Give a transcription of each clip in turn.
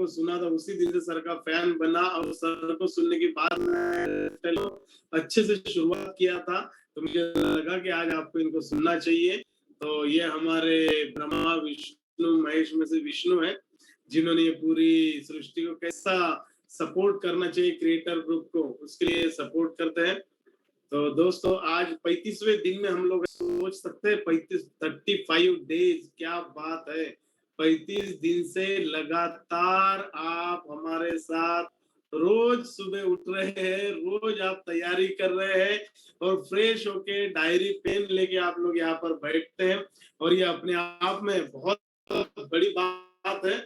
को सुना था उसी दिन से सर का फैन बना, और सर को सुनने के बाद मैं अच्छे से शुरुआत किया था, तो मुझे लगा कि आज आपको इनको सुनना चाहिए। तो ये हमारे ब्रह्मा विष्णु महेश में से विष्णु है, जिन्होंने ये पूरी सृष्टि को कैसा सपोर्ट करना चाहिए क्रिएटर ग्रुप को, उसके लिए सपोर्ट करते हैं। तो दोस्तों आज 35वें दिन में हम लोग सोच सकते हैं 35 डेज, क्या बात है। 35 दिन से लगातार आप हमारे साथ रोज सुबह उठ रहे हैं, रोज आप तैयारी कर रहे हैं, और फ्रेश होके डायरी पेन लेके आप लोग यहाँ पर बैठते हैं। और ये अपने आप में बहुत बड़ी बात है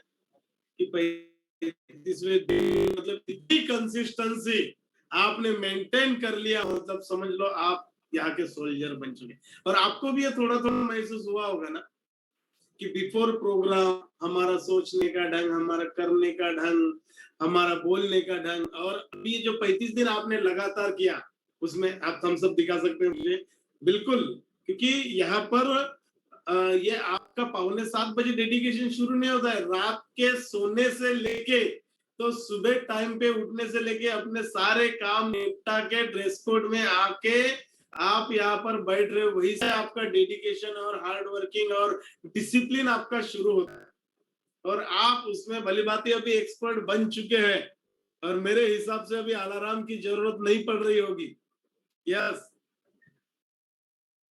कि 35वें दिन मतलब इतनी कंसिस्टेंसी आपने मेंटेन कर लिया, मतलब समझ लो आप यहाँ के सोल्जर बन चुके। और आपको भी ये थोड़ा थोड़ा महसूस हुआ होगा ना कि बिफोर प्रोग्राम हमारा सोचने का ढंग, हमारा करने का ढंग, हमारा बोलने का ढंग, और अभी जो 35 दिन आपने लगातार किया, उसमें आप हम सब दिखा सकते हैं मुझे बिल्कुल। क्योंकि यहाँ पर ये आपका 6:45 बजे डेडिकेशन शुरू नहीं होता है, रात के सोने से लेके तो सुबह टाइम पे उठने से लेके अपने सारे काम निपटा के ड्रेस कोड में आके आप यहाँ पर बैठ रहे हो, वही से आपका डेडिकेशन और हार्ड वर्किंग और डिसिप्लिन आपका शुरू होता है। और आप उसमें भली बात अभी एक्सपर्ट बन चुके हैं, और मेरे हिसाब से अभी अलार्म की जरूरत नहीं पड़ रही होगी। यस,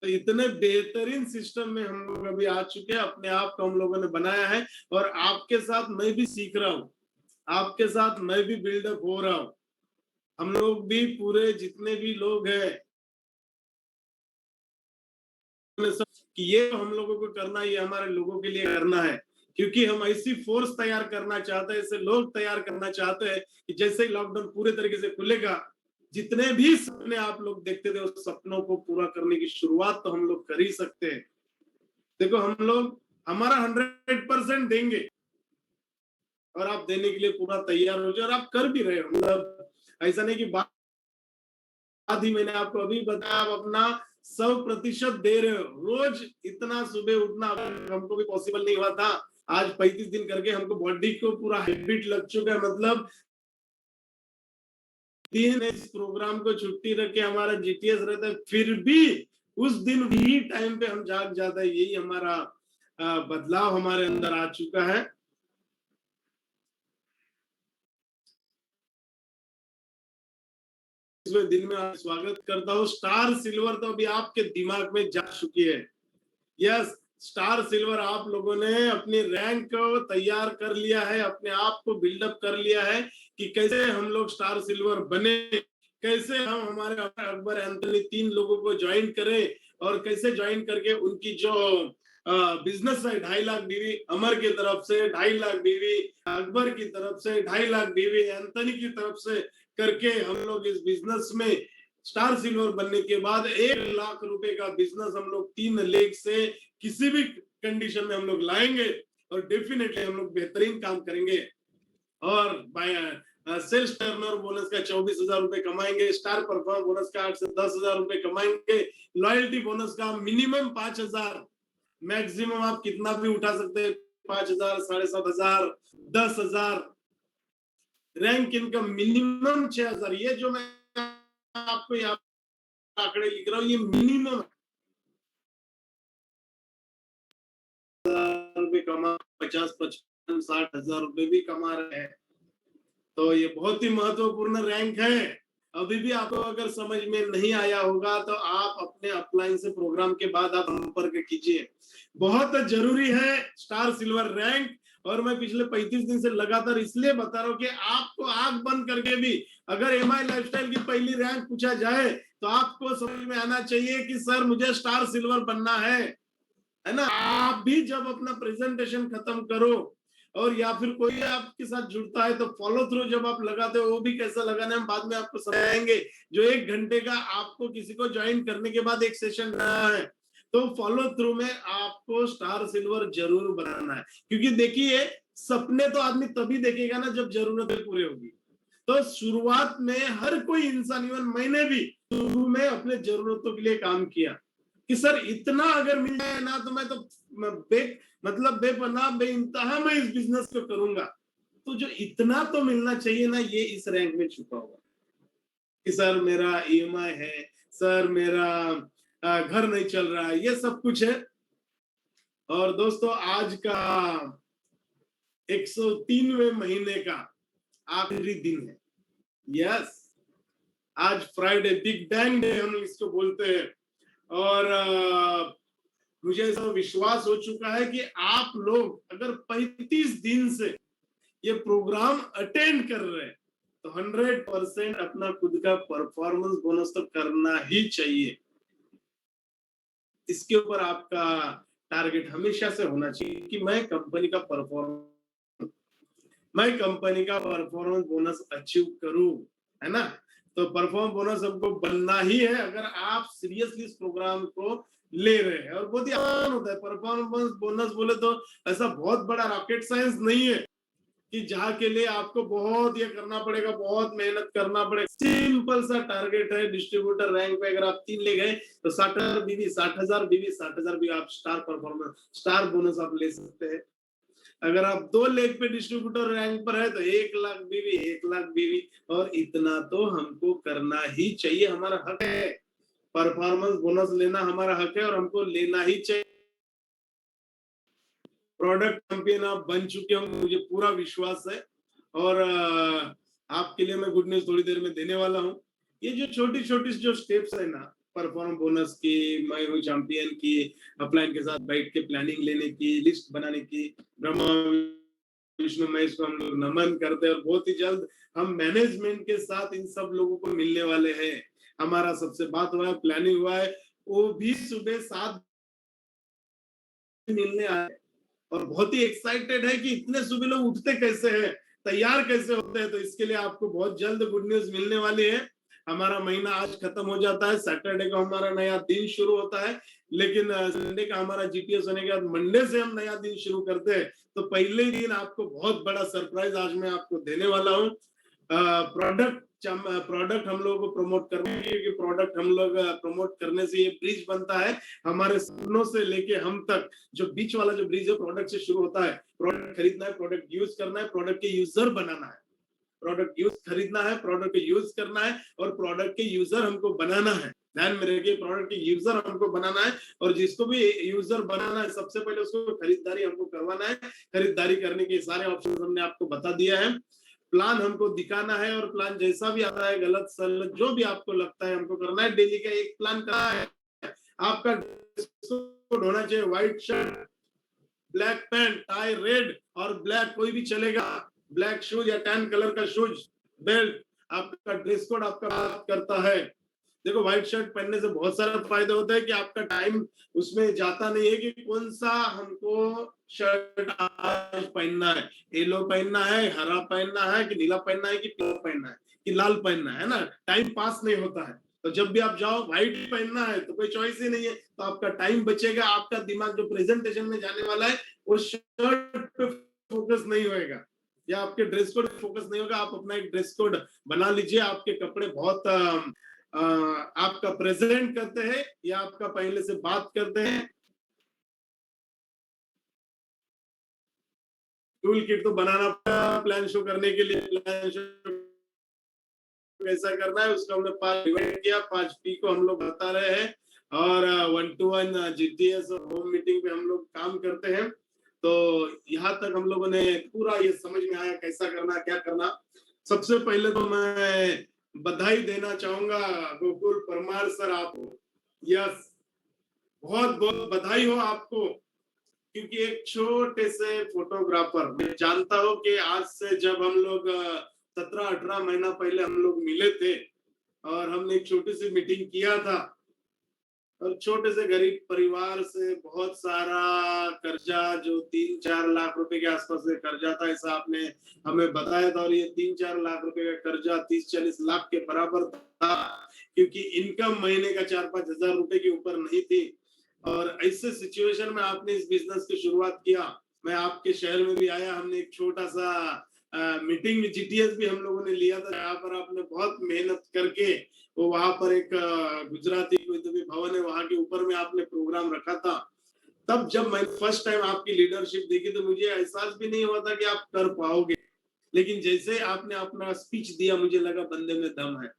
तो इतने बेहतरीन सिस्टम में हम लोग अभी आ चुके हैं, अपने आप को हम लोगों ने बनाया है, और आपके साथ मैं भी सीख रहा हूँ, आपके साथ मैं भी बिल्डअप हो रहा हूँ। हम लोग भी पूरे जितने भी लोग हैं कि ये हम लोगों को करना है, ये हमारे लोगों के लिए करना है, क्योंकि हम ऐसी फोर्स तैयार करना चाहते हैं, ऐसे लोग तैयार करना चाहते हैं कि जैसे ही लॉकडाउन पूरे तरीके से खुलेगा, जितने भी सपने आप लोग देखते थे उस सपनों को पूरा करने की शुरुआत तो हम लोग कर ही सकते हैं। देखो हम लोग हमारा 100% देंगे, और आप देने के लिए पूरा तैयार हो जाए, और आप कर भी रहे हो। मतलब ऐसा नहीं कि बात ही मैंने आपको अभी बताया, आप अपना 100% दे रहे हो। रोज इतना सुबह उठना हमको भी पॉसिबल नहीं हुआ था, आज 35 दिन करके हमको बॉडी को पूरा हैबिट लग चुका है। मतलब दिन इस प्रोग्राम को छुट्टी रख के हमारा जीटीएस रहता है, फिर भी उस दिन भी टाइम पे हम जाग जाते हैं। यही हमारा बदलाव हमारे अंदर आ चुका है। इसमें दिन में स्वागत करता हूँ। स्टार सिल्वर तो अभी आपके दिमाग में जा चुकी है। यस, स्टार सिल्वर आप लोगों ने अपनी रैंक को तैयार कर लिया है, अपने आप को बिल्डअप कर लिया है कि कैसे हम लोग स्टार सिल्वर बने, कैसे हम हमारे अकबर एंथनी 3 लोगों को ज्वाइन करें, और कैसे ज्वाइन करके उनकी जो बिजनेस है 2.5 लाख बीवी अमर की तरफ से, 2.5 लाख बीवी अकबर की तरफ से, 2.5 लाख बीवी एंथनी की तरफ से करके हम लोग इस बिजनेस में स्टार सिल्वर बनने के बाद 1 लाख रुपए का बिजनेस हम लोग 3 लेग से किसी भी कंडीशन में हम लोग लाएंगे, और डेफिनेटली हम लोग बेहतरीन काम करेंगे। और सेल्स टर्नओवर बोनस का 24,000 रुपए कमाएंगे, स्टार परफॉर्म बोनस का 8 से 10,000 रुपए कमाएंगे, लॉयल्टी बोनस का मिनिमम 5,000, मैक्सिमम आप कितना भी उठा सकते हैं, 5,000, 7,500, 10,000, रैंक इनकम मिनिमम 6,000। ये जो मैं आपको यहाँ आंकड़े लिख रहा हूँ, ये मिनिमम रुपए कमा 50, 55, 60,000 रुपए भी कमा रहे हैं। तो ये बहुत ही महत्वपूर्ण रैंक है। अभी भी आपको अगर समझ में नहीं आया होगा तो आप अपने अपलाइन से प्रोग्राम के बाद आप संपर्क कीजिए। बहुत जरूरी है स्टार सिल्वर रैंक। और मैं पिछले 35 दिन से लगातार इसलिए बता रहा हूँ कि आपको आंख बंद करके भी अगर एमआई लाइफस्टाइल की पहली रैंक पूछा जाए तो आपको समझ में आना चाहिए कि सर मुझे स्टार सिल्वर बनना है ना। आप भी जब अपना प्रेजेंटेशन खत्म करो, और या फिर कोई आपके साथ जुड़ता है तो फॉलो थ्रू जब आप लगाते हो, वो भी कैसा लगाना है बाद में आपको समझाएंगे। जो 1 घंटे का आपको किसी को ज्वाइन करने के बाद एक सेशन रहा है, तो फॉलो थ्रू में आपको स्टार सिल्वर जरूर बनाना है। क्योंकि देखिए सपने तो आदमी तभी देखेगा ना जब जरूरतें पूरी होगी। तो शुरुआत में हर कोई इंसान, इवन मैंने भी शुरू में अपने जरूरतों के लिए काम किया कि सर इतना अगर मिल जाए ना तो मैं तो मतलब बेपनाह बेइंतहा मैं इस बिजनेस को करूंगा। तो जो इतना तो मिलना चाहिए ना, ये इस रैंक में छुपा हुआ कि सर मेरा ईएमआई है, सर मेरा घर नहीं चल रहा है, ये सब कुछ है। और दोस्तों आज का 103वें महीने का आखिरी दिन है। यस, आज फ्राइडे, बिग बैंग डे हम इसको बोलते हैं। और मुझे ऐसा विश्वास हो चुका है कि आप लोग अगर 35 दिन से ये प्रोग्राम अटेंड कर रहे हैं तो 100% अपना खुद का परफॉर्मेंस बोनस तो करना ही चाहिए। इसके ऊपर आपका टारगेट हमेशा से होना चाहिए कि मैं कंपनी का परफॉर्मेंस बोनस अचीव करूं, है ना। तो परफॉर्म बोनस हमको बनना ही है अगर आप सीरियसली इस प्रोग्राम को ले रहे हैं। और बहुत ही आसान होता है परफॉर्मेंस बोनस बोले तो, ऐसा बहुत बड़ा रॉकेट साइंस नहीं है कि जहाँ के लिए आपको बहुत ये करना पड़ेगा, बहुत मेहनत करना पड़ेगा। सिंपल सा टारगेट है। डिस्ट्रीब्यूटर रैंक पे अगर आप 3 ले गए तो 60,000 बीवी 60,000 बीवी 60,000 बीवी आप स्टार परफॉर्मेंस, स्टार बोनस आप ले सकते हैं। अगर आप 2 लेग पे डिस्ट्रीब्यूटर रैंक पर है तो 1,00,000 बीवी 1,00,000 बीवी। और इतना तो हमको करना ही चाहिए, हमारा हक है। परफॉर्मेंस बोनस लेना हमारा हक है और हमको लेना ही चाहिए। प्रोडक्ट चैंपियन आप बन चुके होंगे, मुझे पूरा विश्वास है। और आपके लिए मैं गुड न्यूज थोड़ी देर में देने वाला हूँ। ये जो छोटी छोटी जो स्टेप्स है ना, परफॉर्म बोनस की, मैं हूँ चैंपियन की, अपलाइन के साथ बैठ के प्लानिंग लेने की, लिस्ट बनाने की, ब्रह्मा विष्णु महेश को हम लोग नमन करते हैं। और बहुत ही जल्द हम मैनेजमेंट के साथ इन सब लोगों को मिलने वाले हैं। हमारा सबसे बात हुआ है, प्लानिंग हुआ है, वो भी सुबह 7 मिलने आए। और बहुत ही एक्साइटेड है कि इतने सुबह लोग उठते कैसे हैं, तैयार कैसे होते हैं। तो इसके लिए आपको बहुत जल्द गुड न्यूज मिलने वाली है। हमारा महीना आज खत्म हो जाता है, सैटरडे को हमारा नया दिन शुरू होता है। लेकिन संडे का हमारा जीपीएस होने के बाद मंडे से हम नया दिन शुरू करते हैं। तो पहले दिन आपको बहुत बड़ा सरप्राइज आज मैं आपको देने वाला हूँ। प्रोडक्ट हम लोगों को प्रमोट करने की, प्रोडक्ट हम लोग प्रमोट करने से ये ब्रिज बनता है हमारे सपनों से लेके हम तक। जो बीच वाला जो ब्रिज है प्रोडक्ट से शुरू होता है। प्रोडक्ट खरीदना है, प्रोडक्ट यूज करना है, प्रोडक्ट के यूजर बनाना है। प्रोडक्ट यूज खरीदना है, प्रोडक्ट के यूज करना है और प्रोडक्ट के यूजर हमको बनाना है। ध्यान में रखिए, प्रोडक्ट के यूजर हमको बनाना है। और जिसको भी यूजर बनाना है सबसे पहले उसको खरीदारी हमको करवाना है। खरीदारी करने के सारे ऑप्शन हमने आपको बता दिया है। प्लान हमको दिखाना है और प्लान जैसा भी आता है, गलत सलत जो भी आपको लगता है हमको करना है। डेली का एक प्लान करना है। आपका ड्रेस कोड होना चाहिए white shirt, black pant, tie red और ब्लैक कोई भी चलेगा। ब्लैक शूज या टैन कलर का शूज, बेल्ट, आपका ड्रेस कोड आपका बात करता है। देखो व्हाइट शर्ट पहनने से बहुत सारा फायदा होता है कि आपका टाइम उसमें जाता नहीं है कि कौन सा हमको शर्ट आज पहनना है, येलो पहनना है, हरा पहनना है कि नीला पहनना है कि पीला पहनना है कि लाल पहनना है ना। टाइम पास नहीं होता है। तो जब भी आप जाओ व्हाइट पहनना है तो कोई चॉइस ही नहीं है। तो आपका टाइम बचेगा, आपका दिमाग जो प्रेजेंटेशन में जाने वाला है वो शर्ट पे फोकस नहीं होएगा या आपके ड्रेस कोड फोकस नहीं होगा। आप अपना एक ड्रेस कोड बना लीजिए। आपके कपड़े बहुत आपका प्रेजेंट करते हैं या आपका पहले से बात करते हैं। टूल किट तो बनाना पड़ा प्लान शो करने के लिए। प्लान शो कैसा करना है उसको हमने 5 डिवाइड किया। 5 पी को हम लोग बता रहे हैं। और 1-to-1 जीटीएस और होम मीटिंग पे हम लोग काम करते हैं। तो यहाँ तक हम लोगों ने पूरा ये समझ में आया कैसा करना, क्या करना। सबसे पहले तो मैं बधाई देना चाहूंगा गोकुल परमार सर आपको। यस, बहुत बहुत बधाई हो आपको। क्योंकि एक छोटे से फोटोग्राफर, मैं जानता हूँ कि आज से जब हम लोग 17-18 महीना पहले हम लोग मिले थे और हमने एक छोटी सी मीटिंग किया था। और छोटे से गरीब परिवार से बहुत सारा कर्जा, जो 3-4 लाख रुपए के आसपास से कर्जा था, ऐसा आपने हमें बताया था। और ये 3-4 लाख रुपए का कर्जा 30-40 लाख के बराबर था। क्योंकि इनकम महीने का 4-5 हजार रुपए के ऊपर नहीं थी। और ऐसे सिचुएशन में आपने इस बिजनेस की शुरुआत किया। मैं आपके शहर में भी आया, हमने एक छोटा सा मीटिंग में जीटीएस भी हम लोगों ने लिया था, जहाँ पर आपने बहुत मेहनत करके वो वहां पर एक गुजराती कोई तो भी भवन है वहां के ऊपर में आपने प्रोग्राम रखा था। तब जब मैं फर्स्ट टाइम आपकी लीडरशिप देखी तो मुझे एहसास भी नहीं हुआ था कि आप कर पाओगे। लेकिन जैसे आपने अपना स्पीच दिया, मुझे लगा बंदे में दम है।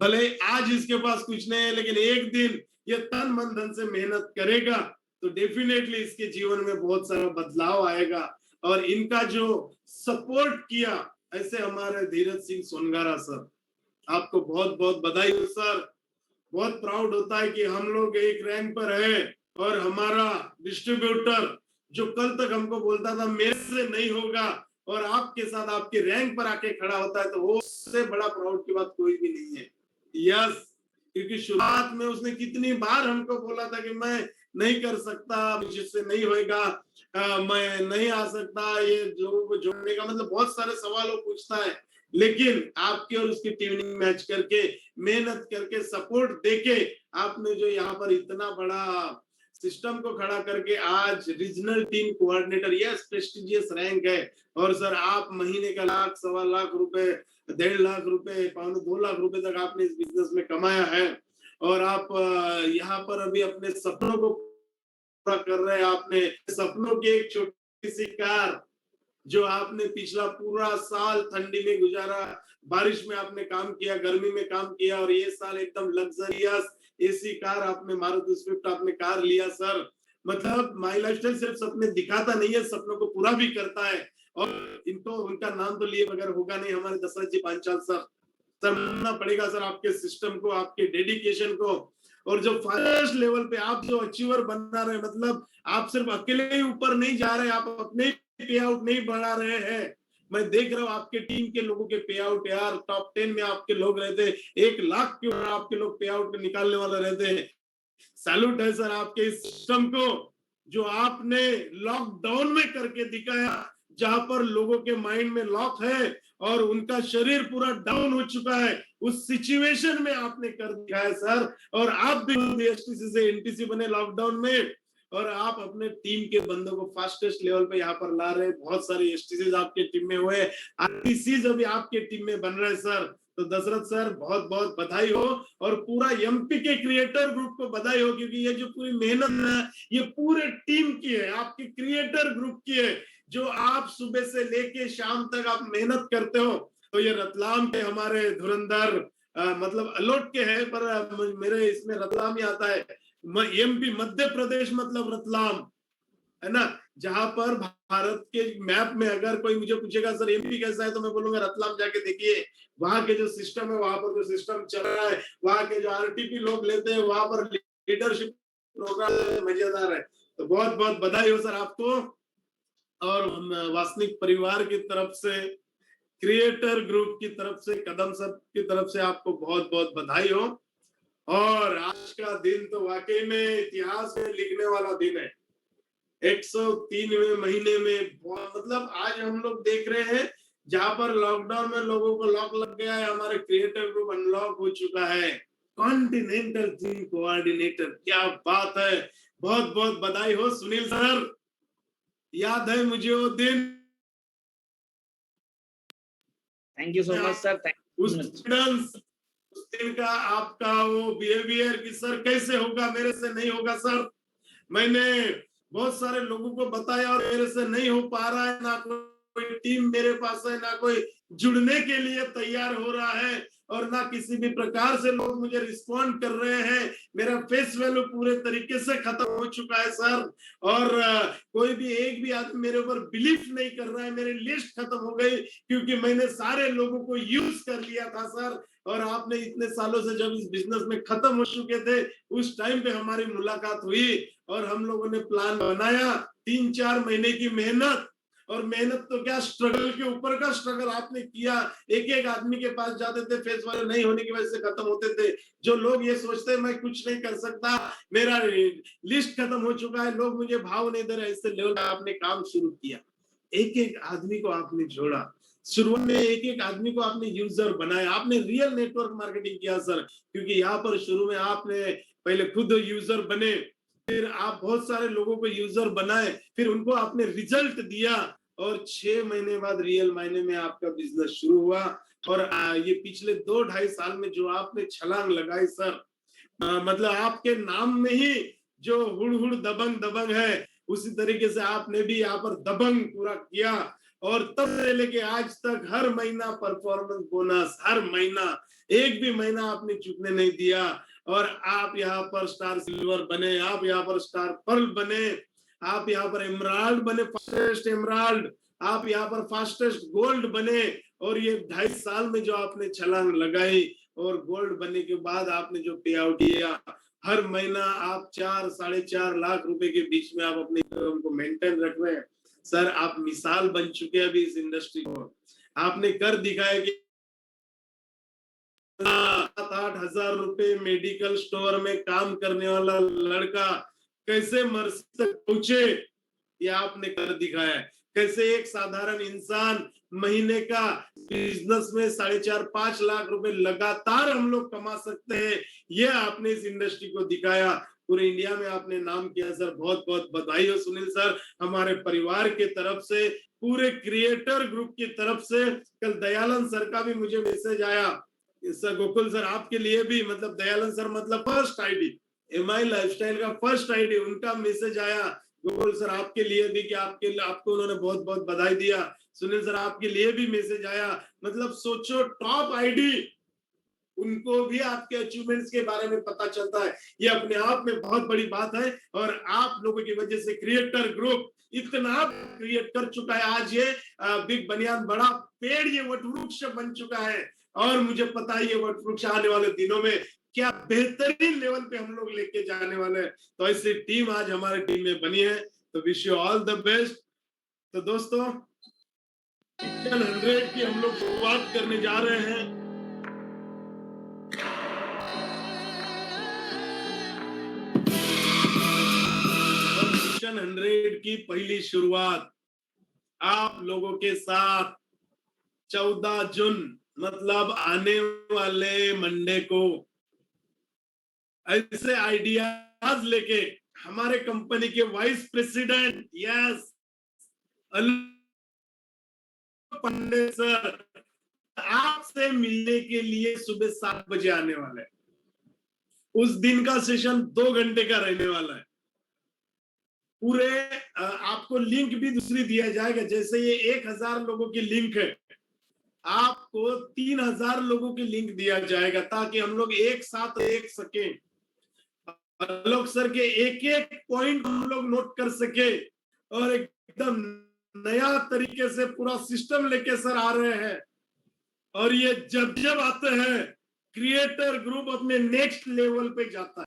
भले आज इसके पास कुछ नहीं है, लेकिन एक दिन ये तन मन धन से मेहनत करेगा तो डेफिनेटली इसके जीवन में बहुत सारा बदलाव आएगा। और इनका जो सपोर्ट किया, ऐसे हमारे धीरज सिंह सोनगारा सर, आपको बहुत बहुत बधाई हो सर। बहुत प्राउड होता है कि हम लोग एक रैंक पर है और हमारा डिस्ट्रीब्यूटर जो कल तक हमको बोलता था मेरे से नहीं होगा, और आपके साथ आपके रैंक पर आके खड़ा होता है, तो वो उससे बड़ा प्राउड की बात कोई भी नहीं है। यस, क्योंकि शुरुआत में उसने कितनी बार हमको बोला था कि मैं नहीं कर सकता, मुझसे नहीं होएगा, मैं नहीं आ सकता, ये लोगों को जोड़ने का मतलब बहुत सारे सवालों पूछता है। लेकिन आपके और उसकी ट्यूनिंग मैच करके, मेहनत करके, सपोर्ट देके आपने जो यहाँ पर इतना बड़ा सिस्टम को खड़ा करके आज regional team coordinator, yes prestigious rank है। और सर आप महीने का 1 लाख, 1.25 लाख रुपए, 1.5 लाख रुपए, 2 लाख रुपए तक आपने इस बिजनेस में कमाया है। और आप यहाँ पर अभी अपने सपनों को पूरा कर रहे हैं। आपने सपनों की एक छोटी सी कार, जो आपने पिछला पूरा साल ठंडी में गुजारा, बारिश में आपने काम किया, गर्मी में काम किया, और ये साल एकदम लग्जरियस एसी कार आपने, मारुति स्विफ्ट आपने कार लिया सर। मतलब माई लाइफस्टाइल सिर्फ सपने दिखाता नहीं है, सपनों को पूरा भी करता है। और इनको उनका नाम तो लिए बगैर होगा नहीं, हमारे दशरथ जी पांचाल सर। सर मानना पड़ेगा सर आपके सिस्टम को, आपके डेडिकेशन को। और जो फर्स्ट लेवल पे आप जो अचीवर बना रहे, मतलब आप सिर्फ अकेले ही ऊपर नहीं जा रहे, आप अपने पे आउट नहीं बढ़ा रहे हैं। मैं देख रहा हूँ आपके टीम के लोगों के पे आउट, यार टॉप 10 में आपके लोग रहते हैं, 1 लाख के ऊपर आपके लोग पे आउट निकालने वाले रहते हैं। सैल्यूट है सर आपके इस सिस्टम को, जो आपने लॉकडाउन में करके दिखाया, जहां पर लोगों के माइंड में लॉक है और उनका शरीर पूरा डाउन हो चुका है, उस सिचुएशन में आपने कर दिखाया सर। और आप भी एसटीसी से एनटीसी बने लॉकडाउन में, और आप अपने टीम के बंदों को फास्टेस्ट लेवल पे यहाँ पर ला रहे हैं। बहुत सारे एसटीसीज आपके टीम में हुए, आरटीसीज अभी आपके टीम में बन रहे सर। तो दशरथ सर बहुत बहुत बधाई हो, और पूरा एमपी के क्रिएटर ग्रुप को बधाई हो, क्योंकि ये जो पूरी मेहनत है ये पूरे टीम की है, आपके क्रिएटर ग्रुप की है, जो आप सुबह से लेके शाम तक आप मेहनत करते हो। तो ये रतलाम के हमारे धुरंधर, मतलब अलोट के हैं, पर मेरे इसमें रतलाम ही आता है। एमपी मध्य प्रदेश मतलब रतलाम है ना, जहां पर भारत के मैप में अगर कोई मुझे पूछेगा सर एमपी कैसा है, तो मैं बोलूंगा रतलाम जाके देखिए। वहां के जो सिस्टम है, वहां पर जो सिस्टम चल रहा है, वहां के जो आरटीपी लोग लेते हैं, वहां पर लीडरशिप प्रोग्राम मजेदार है। तो बहुत बहुत बधाई हो सर आपको, और वासनिक परिवार की तरफ से, क्रिएटर ग्रुप की तरफ से, कदम सब की तरफ से आपको बहुत बहुत बधाई हो। और आज का दिन तो वाकई में इतिहास में लिखने वाला दिन है। 103वें महीने में मतलब आज हम लोग देख रहे हैं, जहां पर लॉकडाउन में लोगों को लॉक लग गया है, हमारे क्रिएटर ग्रुप अनलॉक हो चुका है। कॉन्टिनेंटल टीम कोऑर्डिनेटर, क्या बात है। बहुत बहुत बधाई हो सुनील सर, याद है मुझे वो दिन। Thank you so much sir. उस दिन का आपका वो बिहेवियर कि सर कैसे होगा, मेरे से नहीं होगा सर। मैंने बहुत सारे लोगों को बताया और मेरे से नहीं हो पा रहा है, ना कोई टीम मेरे पास है, ना कोई जुड़ने के लिए तैयार हो रहा है, और ना किसी भी प्रकार से लोग मुझे रिस्पॉन्ड कर रहे हैं। मेरा फेस वैल्यू पूरे तरीके से खत्म हो चुका है सर, और कोई भी एक भी आदमी मेरे ऊपर बिलीफ नहीं कर रहा है। मेरी लिस्ट खत्म हो गई, क्योंकि मैंने सारे लोगों को यूज कर लिया था सर। और आपने इतने सालों से जब इस बिजनेस में खत्म हो चुके थे, उस टाइम पे हमारी मुलाकात हुई, और हम लोगों ने प्लान बनाया। 3-4 महीने की मेहनत, और मेहनत तो क्या, स्ट्रगल के ऊपर का स्ट्रगल आपने किया। एक एक आदमी के पास जाते थे, फेस वैल्यू नहीं होने की वजह से खत्म होते थे। जो लोग ये सोचते हैं मैं कुछ नहीं कर सकता, मेरा लिस्ट खत्म हो चुका है, लोग मुझे भाव नहीं दे रहे, इससे लेवल पे आपने काम शुरू किया। एक एक आदमी को आपने जोड़ा, शुरुआत में एक एक आदमी को आपने यूजर बनाया, आपने रियल नेटवर्क मार्केटिंग किया सर। क्योंकि यहाँ पर शुरू में आपने पहले खुद यूजर बने, फिर आप बहुत सारे लोगों को यूजर बनाए, फिर उनको आपने रिजल्ट दिया, और 6 महीने बाद रियल मायने में आपका बिजनेस शुरू हुआ। और ये पिछले 2-2.5 साल में जो आपने छलांग लगाई सर, मतलब आपके नाम में ही जो हुड़ हुड़ दबंग दबंग है, उसी तरीके से आपने भी यहाँ पर दबंग पूरा किया। और तब से लेके आज तक हर महीना परफॉर्मेंस बोनस, हर महीना, एक भी महीना आपने चूकने नहीं दिया। और आप यहाँ पर स्टार सिल्वर बने, आप यहाँ पर स्टार पर्ल बने, आप यहाँ पर एमराल्ड बने, फास्टेस्ट एमराल्ड, आप यहाँ पर फास्टेस्ट गोल्ड बने। और ये 2.5 साल में जो आपने छलांग लगाई और गोल्ड बनने के बाद आपने जो पे आउट किया, हर महीना आप 4-4.5 लाख रुपए के बीच में आप अपने इनकम को मेंटेन रख रहे हैं। सर आप मिसाल बन चुके हैं अभी इस इंडस्ट्री को। आपने कर दिखाया कि 7-8 हजार रुपए मेडिकल स्टोर में काम करने वाला लड़का कैसे मर्सी तक पहुंचे, ये आपने कर दिखाया है। कैसे एक साधारण इंसान महीने का बिजनेस में 4.5-5 लाख रुपए लगातार हम लोग कमा सकते हैं, ये आपने इस इंडस्ट्री को दिखाया। पूरे इंडिया में आपने नाम किया सर, बहुत बहुत बधाई हो सुनील सर। हमारे परिवार के तरफ से, पूरे क्रिएटर ग्रुप की तरफ से, कल दयालन सर का भी मुझे मैसेज आया, सर गोकुल सर आपके लिए भी, मतलब दयालन सर मतलब फर्स्ट आईडी, एमआई लाइफस्टाइल का फर्स्ट आईडी, उनका मैसेज आया गोकुल सर आपके लिए भी कि आपको उन्होंने बहुत बहुत बधाई दिया। सुनील सर आपके लिए भी मैसेज आया। मतलब सोचो टॉप आईडी, उनको भी आपके अचीवमेंट्स के बारे में पता चलता है, ये अपने आप में बहुत बड़ी बात है। और आप लोगों की वजह से क्रिएटर ग्रुप इतना क्रिएट कर चुका है, आज ये बिग बनियान बड़ा पेड़, ये वटवृक्ष बन चुका है। और मुझे पता है ये वटवृक्ष आने वाले दिनों में क्या बेहतरीन लेवल पे हम लोग लेके जाने वाले हैं। तो ऐसी टीम आज हमारे टीम में बनी है, तो wish you all the best. तो दोस्तों 100 की हम लोग शुरुआत करने जा रहे हैं। मिशन 100 की पहली शुरुआत आप लोगों के साथ 14 जून मतलब आने वाले मंडे को, ऐसे आइडियाज लेके हमारे कंपनी के वाइस प्रेसिडेंट यस पंडे सर आपसे मिलने के लिए सुबह 7 बजे आने वाले हैं। उस दिन का सेशन 2 घंटे का रहने वाला है। पूरे आपको लिंक भी दूसरी दिया जाएगा, जैसे ये 1000 लोगों की लिंक है, आपको 3000 लोगों की लिंक दिया जाएगा, ताकि हम लोग एक साथ देख सके, लोग सर के एक एक पॉइंट हम लोग नोट कर सके, और एकदम नया तरीके से पूरा सिस्टम लेके सर आ रहे हैं। और ये जब जब आते हैं क्रिएटर ग्रुप अपने नेक्स्ट लेवल पे जाता है।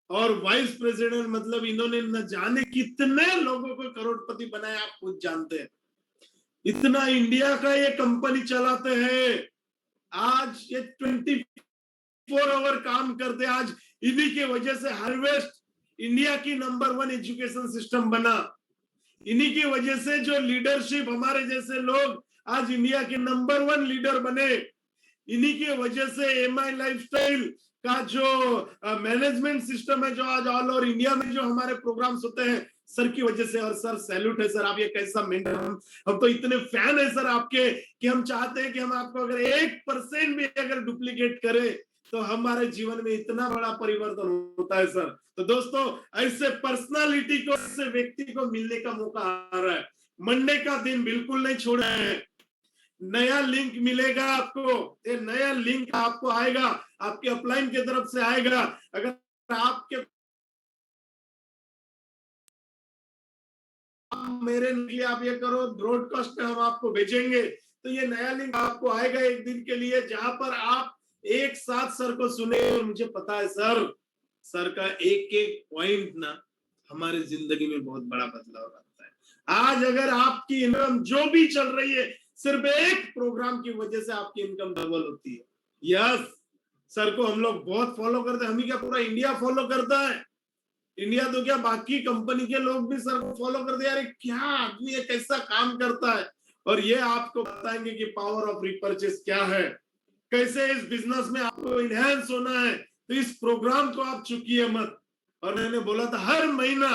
और वाइस प्रेसिडेंट मतलब इन्होंने न जाने कितने लोगों को करोड़पति बनाया, आप खुद जानते हैं। इतना इंडिया का ये कंपनी चलाते हैं, आज ये 24 आवर काम करते हैं। आज इन्हीं की वजह से हार्वेस्ट इंडिया की नंबर 1 एजुकेशन सिस्टम बना। इन्हीं की वजह से जो लीडरशिप, हमारे जैसे लोग आज इंडिया के नंबर 1 लीडर बने। इन्हीं की वजह से एमआई लाइफस्टाइल का जो मैनेजमेंट सिस्टम है, जो आज ऑल ओवर इंडिया में जो हमारे प्रोग्राम्स होते हैं, सर की वजह से। और सर सैल्यूट है सर, आप ये कैसा मेंटर, हम तो इतने फैन है सर आपके कि हम चाहते हैं कि हम आपको अगर 1% भी अगर डुप्लीकेट करें तो हमारे जीवन में इतना बड़ा परिवर्तन होता है सर। तो दोस्तों ऐसे पर्सनालिटी को, ऐसे व्यक्ति को मिलने का मौका आ रहा है। मंडे का दिन बिल्कुल नहीं छोड़े हैं, नया लिंक मिलेगा आपको, ये नया लिंक आपको आएगा, आपके अपलाइन की तरफ से आएगा। अगर आपके मेरे लिए आप ये करो, ब्रॉडकास्ट में हम आपको भेजेंगे, तो ये नया लिंक आपको आएगा एक दिन के लिए, जहां पर आप एक साथ सर को सुने। और मुझे पता है सर का एक एक पॉइंट ना हमारी जिंदगी में बहुत बड़ा बदलाव लाता है। आज अगर आपकी इनकम जो भी चल रही है, सिर्फ एक प्रोग्राम की वजह से आपकी इनकम डबल होती है। यस, सर को हम लोग बहुत फॉलो करते हैं, हम ही क्या पूरा इंडिया फॉलो करता है। इंडिया तो क्या, बाकी कंपनी के लोग भी सर को फॉलो करते हैं। यार क्या आदमी है, कैसा काम करता है। और ये आपको बताएंगे कि पावर ऑफ रिपर्चेस क्या है, कैसे इस बिजनेस में आपको इनहेंस होना है। तो इस प्रोग्राम को आप चुकिए मत। और मैंने बोला था हर महीना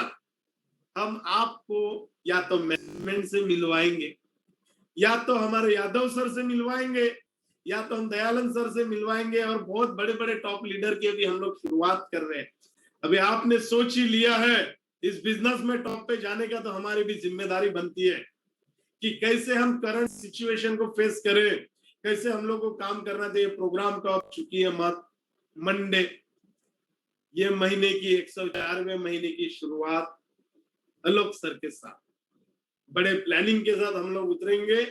हम आपको या तो मैनेजमेंट से मिलवाएंगे, या तो हमारे यादव सर से मिलवाएंगे, या तो हम दयानंद सर से मिलवाएंगे। और बहुत बड़े बड़े टॉप लीडर की भी हम लोग शुरुआत कर रहे हैं। अभी आपने सोच ही लिया है इस बिजनेस में टॉप पे जाने का, तो हमारी भी जिम्मेदारी बनती है कि कैसे हम करंट सिचुएशन को फेस करें, कैसे हम लोग को काम करना चाहिए। प्रोग्राम का चुकी है मंडे, ये महीने की 104वें महीने की शुरुआत आलोक सर के साथ बड़े प्लानिंग के साथ हम लोग उतरेंगे,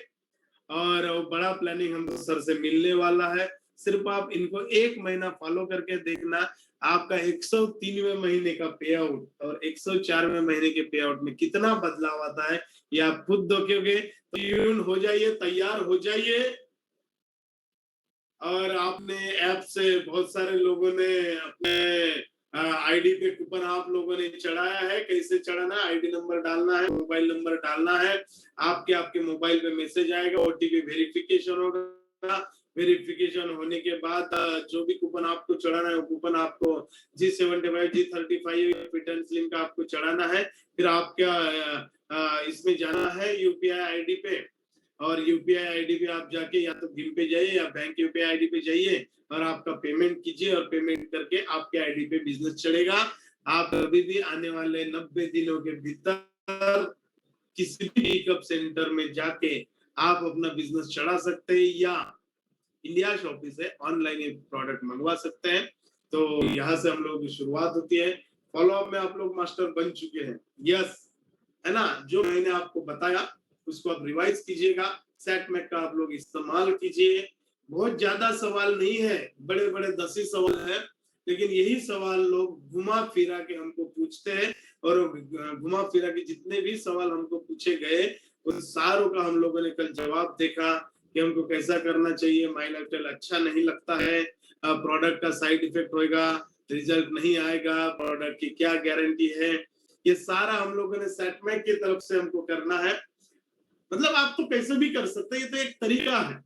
और बड़ा प्लानिंग हम सर से मिलने वाला है। सिर्फ आप इनको 1 महीना फॉलो करके देखना, आपका 103वें महीने का पे आउट और 104वें महीने के पे आउट में कितना बदलाव आता है, ये आप खुद देखोगे। तो ट्यून हो जाइए, तैयार हो जाइए। और आपने ऐप से बहुत सारे लोगों ने अपने आईडी पे कूपन आप लोगों ने चढ़ाया है। कैसे चढ़ाना है, आईडी नंबर डालना है, मोबाइल नंबर डालना है, आपके मोबाइल पे मैसेज आएगा, ओटीपी वेरिफिकेशन होगा। वेरिफिकेशन होने के बाद जो भी कूपन आपको चढ़ाना है, कूपन आपको G75 G35 fit and slim का आपको चढ़ाना है। फिर आपका इसमें जाना है यूपीआई आईडी पे, और यूपीआई आईडी पे आप जाके या तो भीम पे जाइए या बैंक यूपीआई आईडी पे जाइए और आपका पेमेंट कीजिए, और पेमेंट करके आपके आईडी पे बिजनेस चढ़ेगा। आप कभी भी आने वाले 90 दिनों के भीतर किसी भी पिकअप सेंटर में जाके आप अपना बिजनेस चढ़ा सकते हैं, या इंडिया शॉपी से ऑनलाइन प्रोडक्ट मंगवा सकते हैं। तो यहाँ से हम लोग की शुरुआत होती है। फॉलो अप में आप लोग मास्टर बन चुके हैं, यस, है ना। जो मैंने आपको बताया उसको आप रिवाइज कीजिएगा, सेट मैक का आप लोग इस्तेमाल कीजिए। बहुत ज्यादा सवाल नहीं है, बड़े बड़े 10 ही सवाल है, लेकिन यही सवाल लोग घुमा फिरा के हमको पूछते हैं, और घुमा फिरा के जितने भी सवाल हमको पूछे गए उन सारों का हम लोगों ने कल जवाब देखा कि हमको कैसा करना चाहिए। माई लाइफस्टाइल अच्छा नहीं लगता है, प्रोडक्ट का साइड इफेक्ट होगा, रिजल्ट नहीं आएगा, प्रोडक्ट की क्या गारंटी है, ये सारा हम लोगों ने सेटमैक की तरफ से हमको करना है। मतलब आप तो कैसे भी कर सकते हैं, ये तो एक तरीका है,